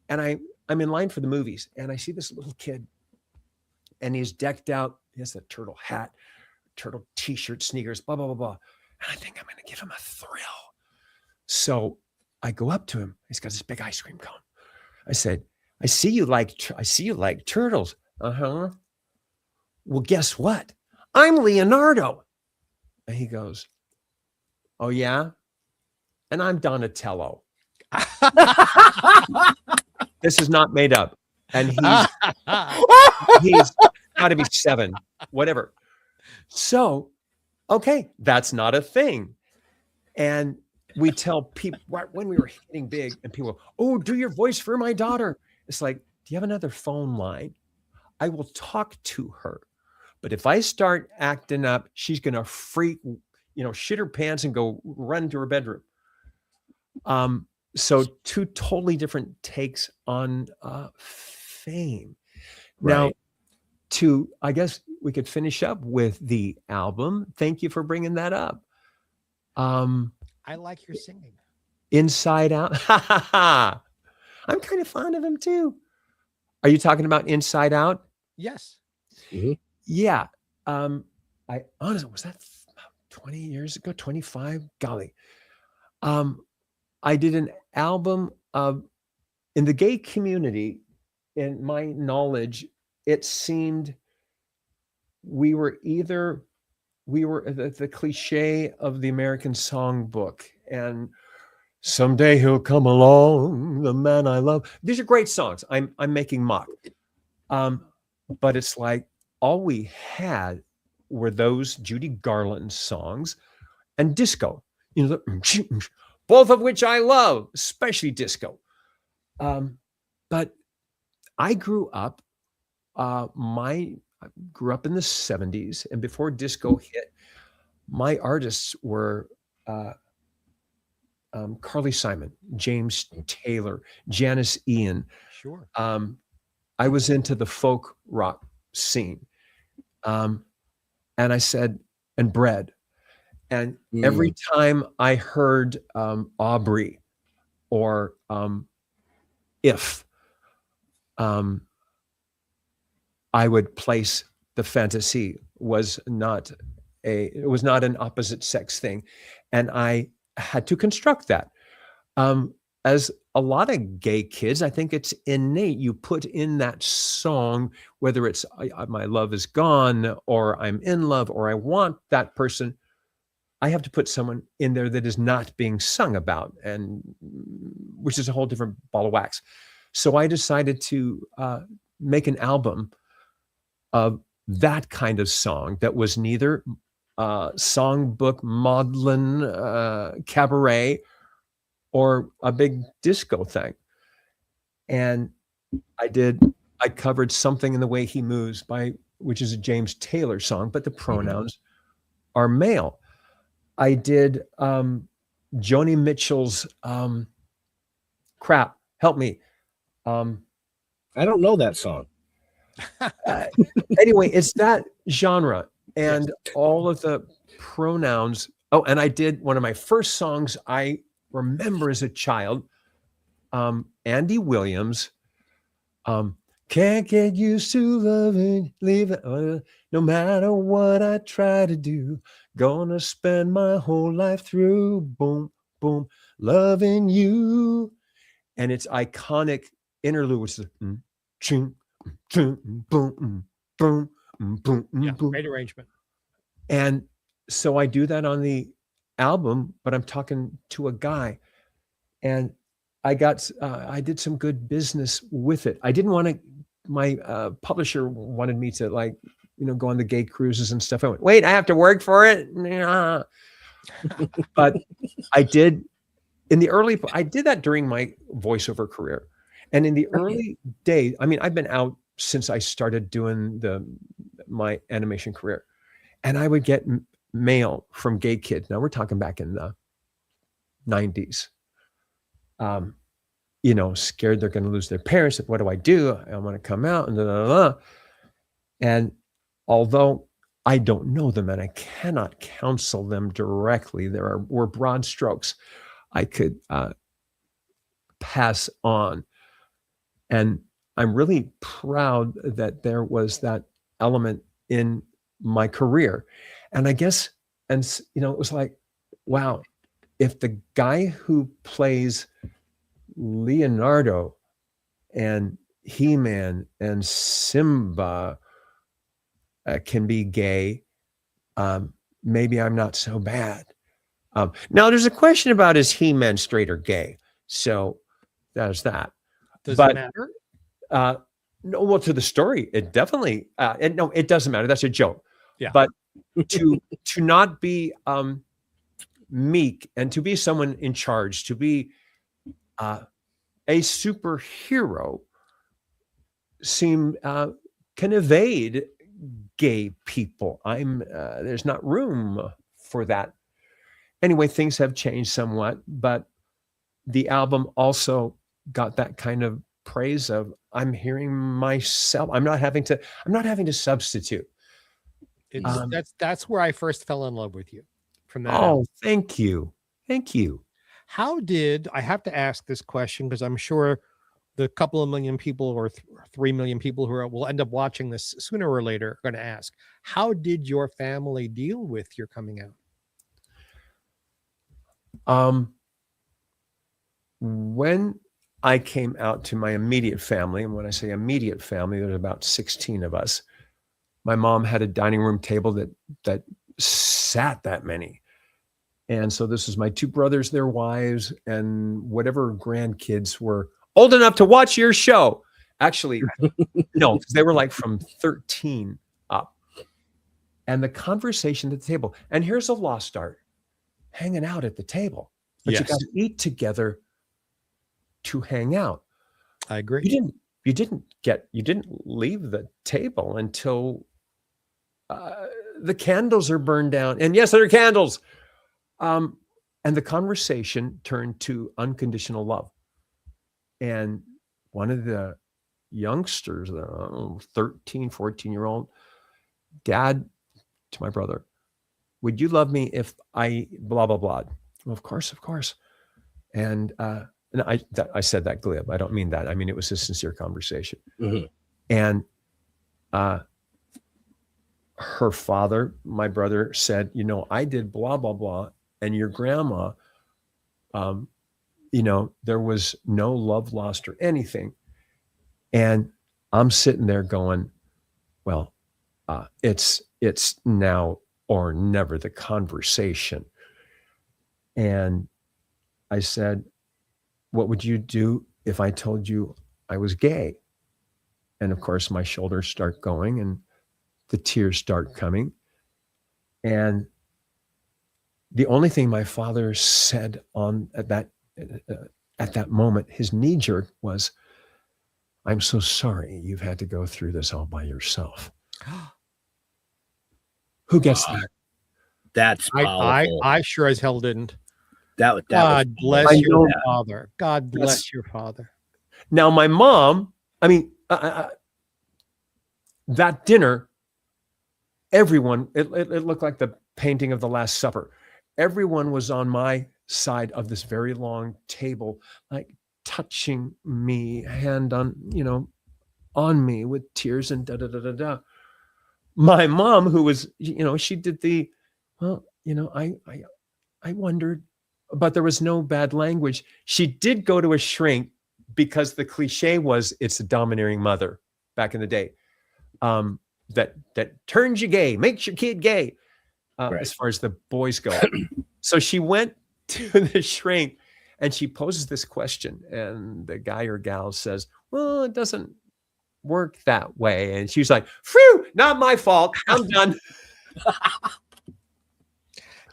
And I'm in line for the movies, and I see this little kid, and he's decked out. He has a turtle hat, turtle t-shirt, sneakers, blah, blah, blah, blah. And I think I'm going to give him a thrill. So I go up to him. He's got this big ice cream cone. I said, I see you like turtles. Uh-huh. Well, guess what? I'm Leonardo. And he goes, "Oh, yeah? And I'm Donatello." This is not made up. And he's got to be 7, whatever. So, okay, that's not a thing. And we tell people right when we were hitting big, and people, "Oh, do your voice for my daughter." It's like, do you have another phone line? I will talk to her. But if I start acting up, she's going to freak, shit her pants and go run to her bedroom. So 2 totally different takes on fame. Right. Now, I guess we could finish up with the album. Thank you for bringing that up. I like your singing. Inside Out. I'm kind of fond of him too. Are you talking about Inside Out? Yes. Yeah. I honestly, was that about 20 years ago, 25? Golly. I did an album in the gay community. In my knowledge, it seemed we were the cliche of the American songbook, and "Someday he'll come along, the man I love." These are great songs. I'm making mock. But it's like all we had were those Judy Garland songs and disco, both of which I love, especially disco. But I grew up, I grew up in the 70s, and before disco hit, my artists were Carly Simon, James Taylor, Janice Ian. Sure. I was into the folk rock scene. And I said, and bread. And every time I heard Aubrey or If, I would place the fantasy was not an opposite sex thing. And I had to construct that. As a lot of gay kids, I think it's innate. You put in that song, whether it's my love is gone or I'm in love or I want that person, I have to put someone in there that is not being sung about, and which is a whole different ball of wax. So I decided to make an album of that kind of song that was neither songbook, maudlin, cabaret, or a big disco thing. And I covered Something in the Way He Moves which is a James Taylor song, but the pronouns are male. I did Joni Mitchell's crap, help me. I don't know that song. Anyway, it's that genre and all of the pronouns. Oh, and I did one of my first songs I remember as a child, Andy Williams, can't get used to loving, leaving, no matter what I try to do, gonna spend my whole life through, boom, boom, loving you. And it's iconic interlude, which is boom, boom, boom, boom, boom. Great arrangement. And so I do that on the album, but I'm talking to a guy, and I did some good business with it. I didn't want to, my publisher wanted me to go on the gay cruises and stuff. I went, wait, I have to work for it. But I did I did that during my voiceover career. And in the early days, I mean, I've been out since I started doing my animation career, and I would get mail from gay kids. Now we're talking back in the 90s. Scared they're going to lose their parents. What do? I want to come out and And although I don't know them and I cannot counsel them directly, were broad strokes I could pass on. And I'm really proud that there was that element in my career. And I guess, it was like, wow, if the guy who plays Leonardo and He-Man and Simba can be gay, maybe I'm not so bad. Now there's a question about, is He-Man straight or gay? So there's that. Does it matter? No, well, to the story, it definitely, no, it doesn't matter. That's a joke. Yeah. But to not be meek and to be someone in charge, to be a superhero can evade gay people. There's not room for that. Anyway, things have changed somewhat, but the album also got that kind of praise of, I'm hearing myself. I'm not having to substitute. That's where I first fell in love with you. From that. Oh, thank you. Thank you. How did, I have to ask this question because I'm sure the couple of million people or 3 million people who will end up watching this sooner or later are going to ask, how did your family deal with your coming out? When I came out to my immediate family, and when I say immediate family, there's about 16 of us. My mom had a dining room table that sat that many. And so this was my two brothers, their wives, and whatever grandkids were old enough to watch your show. Actually, no, because they were like from 13 up. And the conversation at the table. And here's a lost art, hanging out at the table. But you got to eat together to hang out. I agree. You didn't leave the table until the candles are burned down. And yes, there are candles. And the conversation turned to unconditional love. And one of the youngsters, 13, 14-year-old. Dad, to my brother, would you love me if I blah, blah, blah? Well, of course, of course. And I said that glib. I don't mean that. I mean, it was a sincere conversation. Mhm. And her father, my brother, said, you know, I did blah, blah, blah. And your grandma, you know, there was no love lost or anything. And I'm sitting there going, well, it's now or never, the conversation. And I said, what would you do if I told you I was gay? And of course, my shoulders start going and the tears start coming. And the only thing my father said at that moment, his knee jerk was, I'm so sorry you've had to go through this all by yourself. Who gets that? That's powerful. I sure as hell didn't. That God was bless your father. God bless Yes. your father. Now, my mom, I mean, that dinner, everyone, it looked like the painting of the Last Supper. Everyone was on my side of this very long table, like touching me, hand on, you know, on me with tears and da da da da da. My mom, who was, you know, she did the, well, you know, I wondered, but there was no bad language. She did go to a shrink because the cliche was it's a domineering mother back in the day, that turns you gay, makes your kid gay, Right. as far as the boys go. So she went to the shrink and she poses this question, and the guy or gal says, well, it doesn't work that way. And she's like, phew, not my fault. I'm done.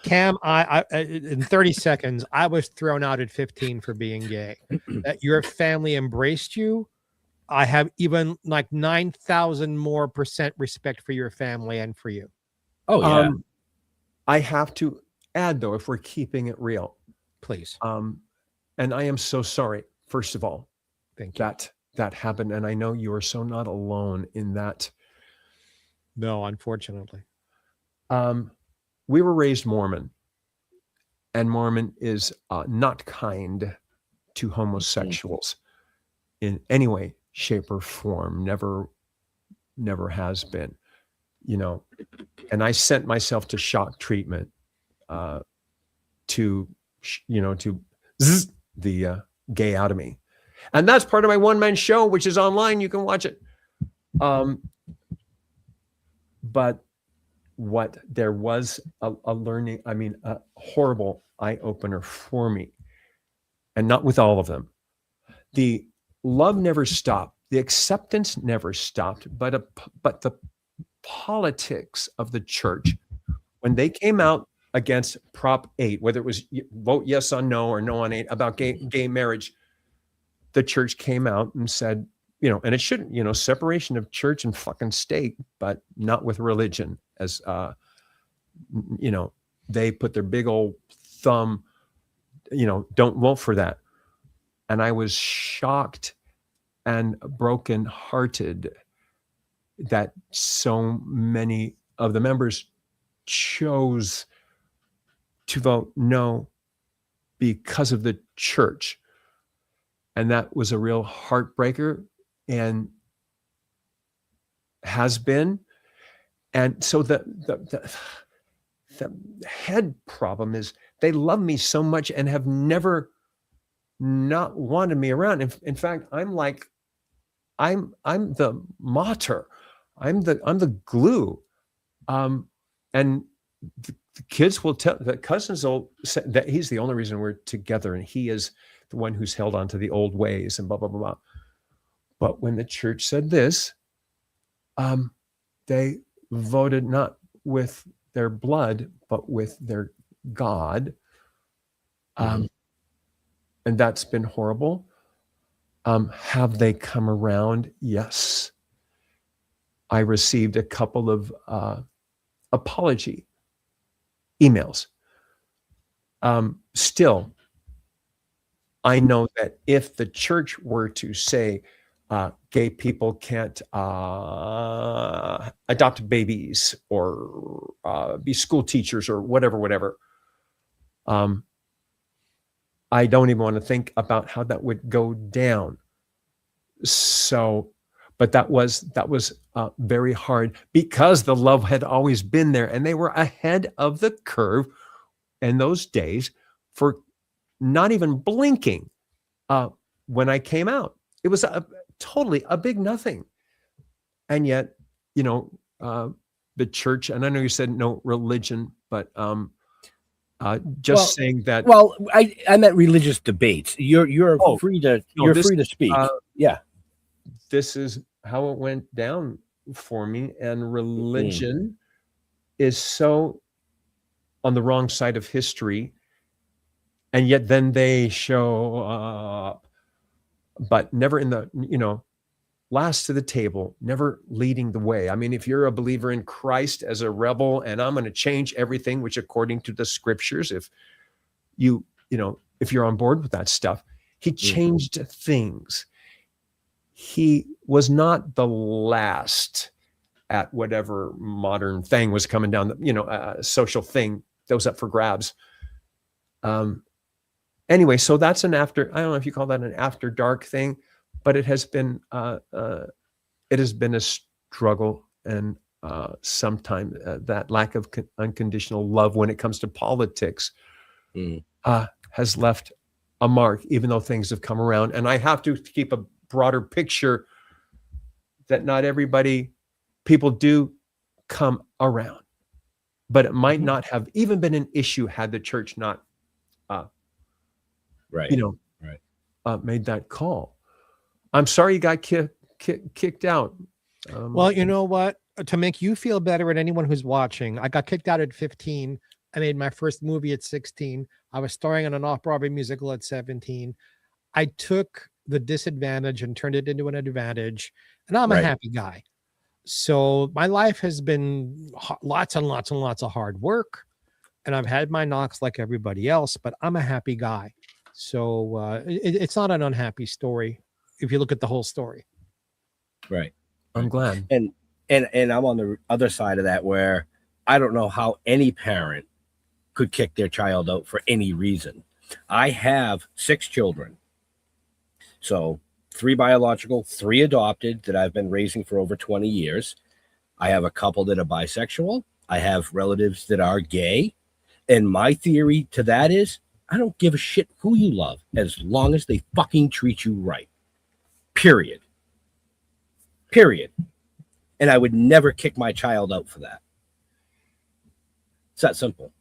Cam, I in 30 seconds, I was thrown out at 15 for being gay. That your family embraced you. I have even like 9,000 more % respect for your family and for you. Oh, yeah. I have to add, though, if we're keeping it real, Please. and I am so sorry, first of all, Thank you. that happened. And I know you are so not alone in that. No, unfortunately. We were raised Mormon, and Mormon is not kind to homosexuals in any way, shape, or form. Never has been, you know. And I sent myself to shock treatment to zzz the gay out of me. And that's part of my one-man show, which is online. You can watch it. But what there was a learning, I mean, a horrible eye-opener for me, and not with all of them. The love never stopped. The acceptance never stopped, but the politics of the church, when they came out against Prop 8, whether it was vote yes on no or no on 8 about gay marriage, the church came out and said, you know, and it shouldn't, you know, separation of church and fucking state, but not with religion. As you know, they put their big old thumb, you know, don't vote for that. And I was shocked and brokenhearted that so many of the members chose to vote no because of the church. And that was a real heartbreaker and has been. And so the head problem is they love me so much and have never not wanted me around. In fact, I'm the mater. I'm the glue. And the kids will tell, the cousins will say that he's the only reason we're together, and he is the one who's held on to the old ways and blah, blah, blah, blah. But when the church said this, they voted not with their blood, but with their God. And that's been horrible. Have they come around? Yes. I received a couple of apology emails. Still, I know that if the church were to say, gay people can't adopt babies or be school teachers or whatever. I don't even want to think about how that would go down. So, but that was very hard because the love had always been there, and they were ahead of the curve in those days for not even blinking when I came out. It was totally a big nothing. And yet, the church, and I know you said no religion, but saying that. Well, I meant religious debates. You're free to free to speak. Yeah. This is how it went down for me. And religion is so on the wrong side of history. And yet then they show up, but never in the, last to the table, never leading the way. I mean, if you're a believer in Christ as a rebel, and I'm going to change everything, which according to the scriptures, if if you're on board with that stuff, he changed things. He was not the last at whatever modern thing was coming down, social thing that was up for grabs. Anyway, so that's I don't know if you call that an after dark thing, but it has been a struggle, and sometimes that lack of unconditional love when it comes to politics has left a mark, even though things have come around. And I have to keep a broader picture that not people do come around, but it might not have even been an issue had the church not, made that call. I'm sorry you got kicked out. Well, you know what? To make you feel better and anyone who's watching, I got kicked out at 15. I made my first movie at 16. I was starring in an off-Broadway musical at 17. I took the disadvantage and turned it into an advantage, and I'm a happy guy. So my life has been lots and lots and lots of hard work, and I've had my knocks like everybody else, but I'm a happy guy. So it's not an unhappy story if you look at the whole story. Right. I'm glad. And I'm on the other side of that, where I don't know how any parent could kick their child out for any reason. I have 6 children. So 3 biological, 3 adopted that I've been raising for over 20 years. I have a couple that are bisexual. I have relatives that are gay. And my theory to that is, I don't give a shit who you love as long as they fucking treat you right. Period. And I would never kick my child out for that. It's that simple.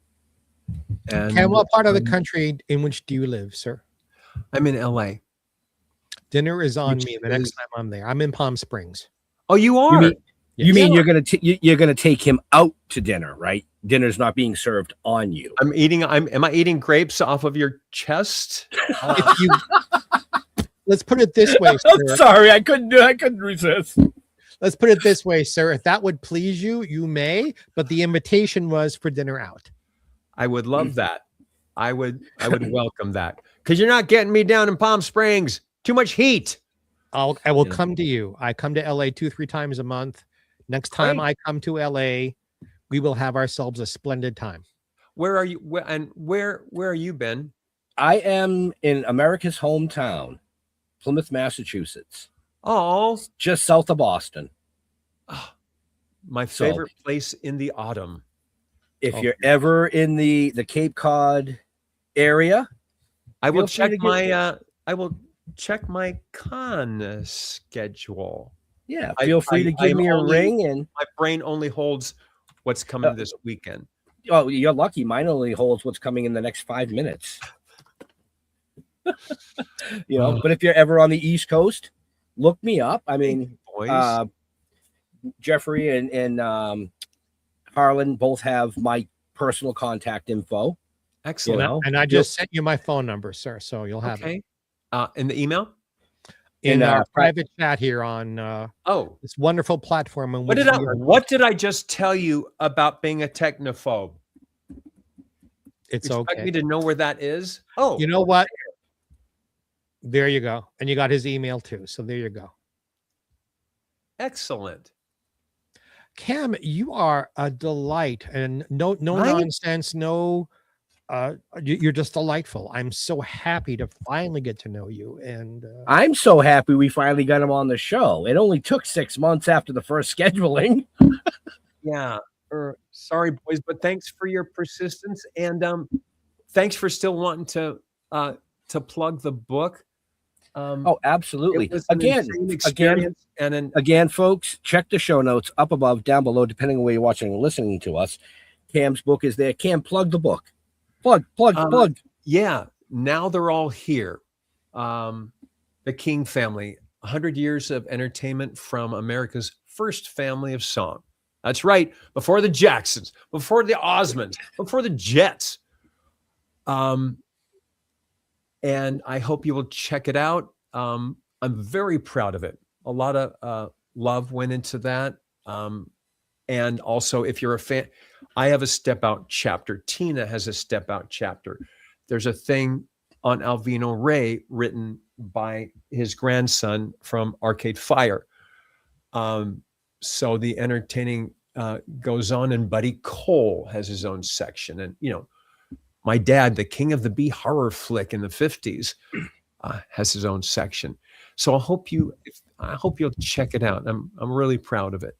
And what part of the country in which do you live, sir? I'm in LA. Dinner is on me the next time I'm there. I'm in Palm Springs. Oh, you are? You mean you're gonna take him out to dinner, right? Dinner's not being served on you. Am I eating grapes off of your chest? Let's put it this way, sir. I'm sorry, I couldn't resist. Let's put it this way, sir. If that would please you, you may, but the invitation was for dinner out. I would love that. I would welcome that. Because you're not getting me down in Palm Springs. Too much heat. I will come to you. I come to LA 2-3 times a month. Next time I come to LA, we will have ourselves a splendid time. Where are you? Where are you, Ben? I am in America's hometown, Plymouth, Massachusetts. Oh, just south of Boston. Oh, my favorite place in the autumn. If you're ever in the Cape Cod area, I will check my con schedule. Yeah, feel free to give me a ring. And my brain only holds what's coming this weekend. Oh, you're lucky. Mine only holds what's coming in the next 5 minutes. But if you're ever on the East Coast, look me up. I mean, Jeffrey and Harlan both have my personal contact info. Excellent. And I just sent you my phone number, sir. So you'll have it. In the email? In our private chat here on this wonderful platform. What did I just tell you about being a technophobe? It's you okay. Expect me to know where that is? Oh, you know what? There you go. And you got his email too. So there you go. Excellent. Cam, you are a delight, and no Right? nonsense, no. You're just delightful. I'm so happy to finally get to know you, and I'm so happy we finally got him on the show. It only took 6 months after the first scheduling. Yeah. Sorry, boys, but thanks for your persistence, and thanks for still wanting to plug the book. Oh, absolutely. It was an insane experience, Again, folks, check the show notes up above, down below, depending on where you're watching and listening to us. Cam's book is there. Cam, plug the book. Plug. Yeah. Now they're all here. The King family, 100 years of entertainment from America's first family of song. That's right. Before the Jacksons, before the Osmonds, before the Jets. And I hope you will check it out. I'm very proud of it. A lot of love went into that. And also, if you're a fan, I have a step out chapter. Tina has a step out chapter. There's a thing on Alvino Ray written by his grandson from Arcade Fire. So the entertaining goes on, and Buddy Cole has his own section. And, my dad, the king of the B horror flick in the 50s, has his own section. So I hope you'll check it out. I'm really proud of it.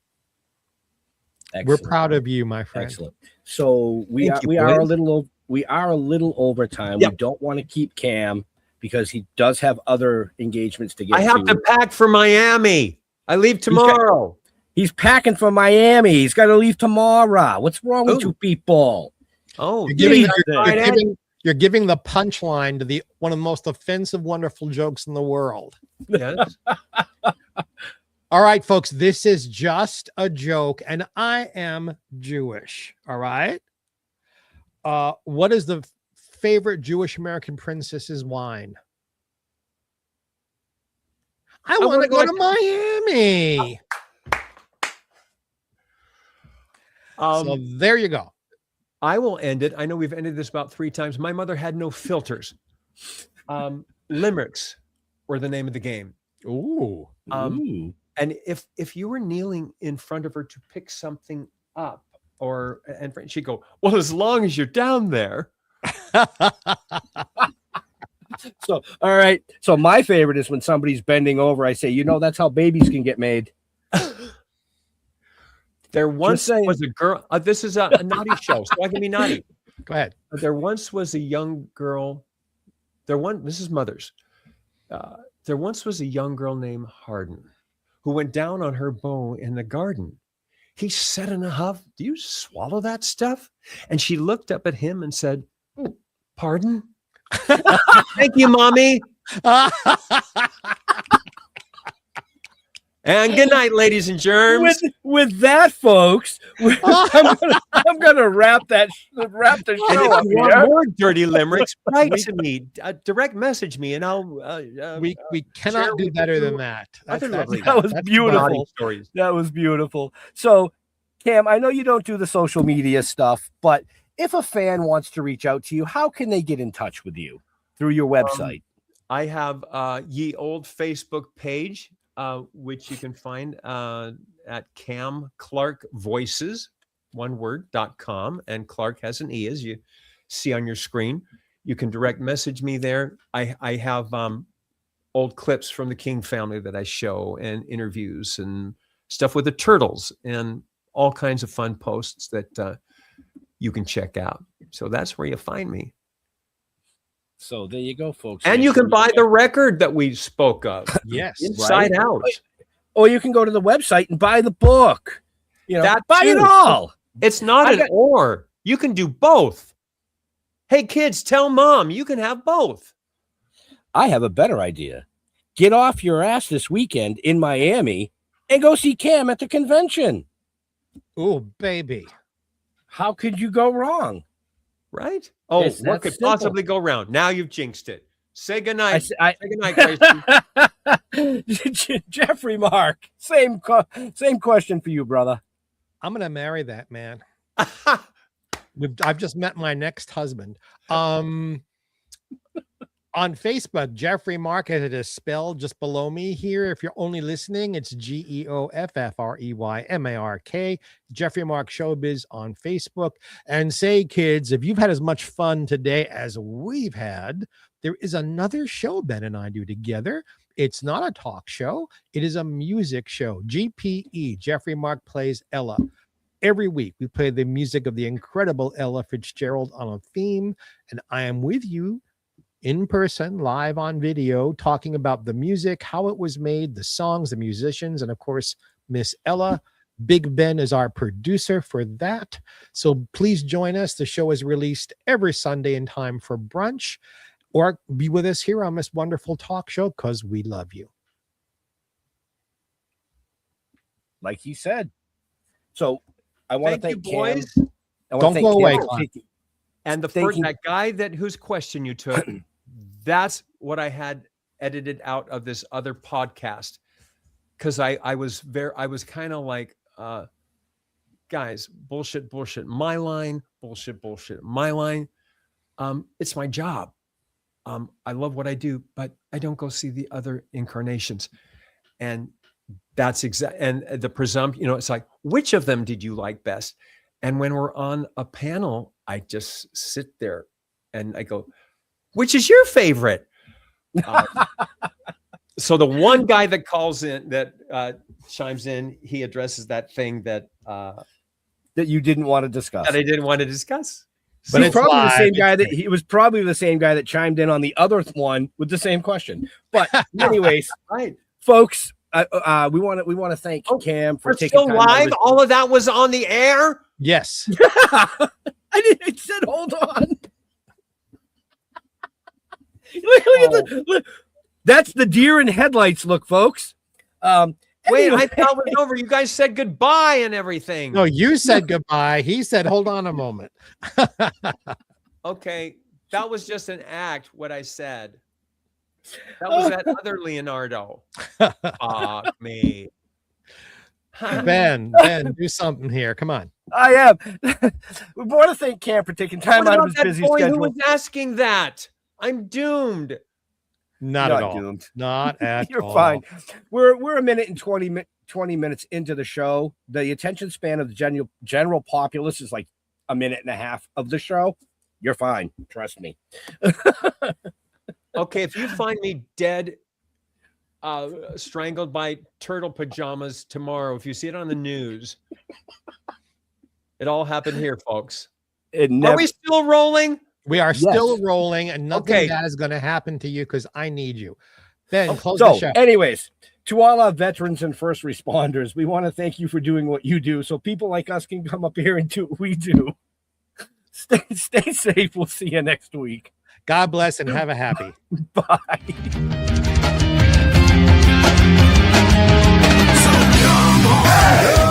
Excellent. we're proud of you, my friend. Excellent. So we Thank you, are a boys. little over time. Yep. We don't want to keep Cam because he does have other engagements to get I have to pack for Miami. I leave tomorrow. He's packing for Miami. He's got to leave tomorrow. What's wrong with you people? Oh, You're giving, Jesus. you're giving the punchline to one of the most offensive, wonderful jokes in the world. yes. All right, folks, this is just a joke, and I am Jewish. All right. What is the favorite Jewish American princess's wine? I want to go to Miami. So there you go. I will end it. I know we've ended this about 3 times. My mother had no filters. Limericks were the name of the game. Ooh. And if you were kneeling in front of her to pick something up, and she'd go, well, as long as you're down there. So, all right. So my favorite is when somebody's bending over. I say, that's how babies can get made. There once was a girl. This is a naughty show, so I can be naughty. Go ahead. There once was a young girl. This is mothers. There once was a young girl named Harden who went down on her beau in the garden. He said in a huff, "Do you swallow that stuff?" And she looked up at him and said, "Pardon?" Thank you, Mommy. And good night, ladies and germs. With that, folks, I'm gonna wrap the show And if up you want here. more dirty limericks, write to me, direct message me, and I'll. We cannot do better than that. Other lovely- That was beautiful. naughty stories. That was beautiful. So, Cam, I know you don't do the social media stuff, but if a fan wants to reach out to you, how can they get in touch with you? Through your website? I have Ye Old Facebook page, which you can find at Cam Clarke Voices, .com, and Clarke has an E, as you see on your screen. You can direct message me there. I have old clips from the King family that I show, and interviews and stuff with the Turtles, and all kinds of fun posts that you can check out. So that's where you find me. So there you go, folks. And you can buy the record that we spoke of. Yes. Inside Right. Out. Or you can go to the website and buy the book. That buy it too. all. It's not or. You can do both. Hey, kids, tell mom you can have both. I have a better idea. Get off your ass this weekend in Miami and go see Cam at the convention. Oh, baby. How could you go wrong? Right? Oh, It's what that could simple. possibly go wrong? Now you've jinxed it. Say goodnight. Say I goodnight, Gracie. Jeffrey Mark, same question for you, brother. I'm gonna marry that man. I've just met my next husband. On Facebook, Jeffrey Mark has it spelled just below me here. If you're only listening, it's GeoffreyMark. Jeffrey Mark Showbiz on Facebook. And say, kids, if you've had as much fun today as we've had, there is another show Ben and I do together. It's not a talk show. It is a music show. GPE, Jeffrey Mark Plays Ella. Every week, we play the music of the incredible Ella Fitzgerald on a theme. And I am with you in person, live on video, talking about the music, how it was made, the songs, the musicians, and of course, Miss Ella. Big Ben is our producer for that. So please join us. The show is released every Sunday in time for brunch, or be with us here on this wonderful talk show because we love you. Like he said. So I want to thank you, boys. Cam. Don't go away, Cam. And that guy whose question you took, that's what I had edited out of this other podcast. Because I was kind of like, guys, bullshit, my line, bullshit, my line. It's my job. I love what I do, but I don't go see the other incarnations. And that's and the presumption, it's like, which of them did you like best? And when we're on a panel, I just sit there and I go, which is your favorite? So the one guy that calls in, that chimes in, he addresses that thing that you didn't want to discuss. That I didn't want to discuss. But it's probably the same guy he was probably the same guy that chimed in on the other one with the same question. But anyways, right, folks, we want to thank Cam for taking still time live. All of that was on the air. Yes. I said, hold on. Look, that's the deer in headlights look, folks. Wait, I thought it was over. You guys said goodbye and everything. No, you said goodbye. He said, hold on a moment. Okay, that was just an act, what I said. That was that other Leonardo. Fuck me. Ben, do something here. Come on. I am. We want to thank Cam for taking time out of his busy schedule. Who was asking that? I'm doomed. Not at all. Doomed. Not at You're all. fine. We're a minute and 20 minutes into the show. The attention span of the general populace is like a minute and a half of the show. You're fine. Trust me. Okay, if you find me dead, strangled by turtle pajamas tomorrow, if you see it on the news, it all happened here, folks. Are we still rolling? We are still rolling, and nothing bad is going to happen to you because I need you. Ben, close the show. Anyways, to all our veterans and first responders, we want to thank you for doing what you do so people like us can come up here and do what we do. Stay safe. We'll see you next week. God bless and have a happy. Bye. So come on.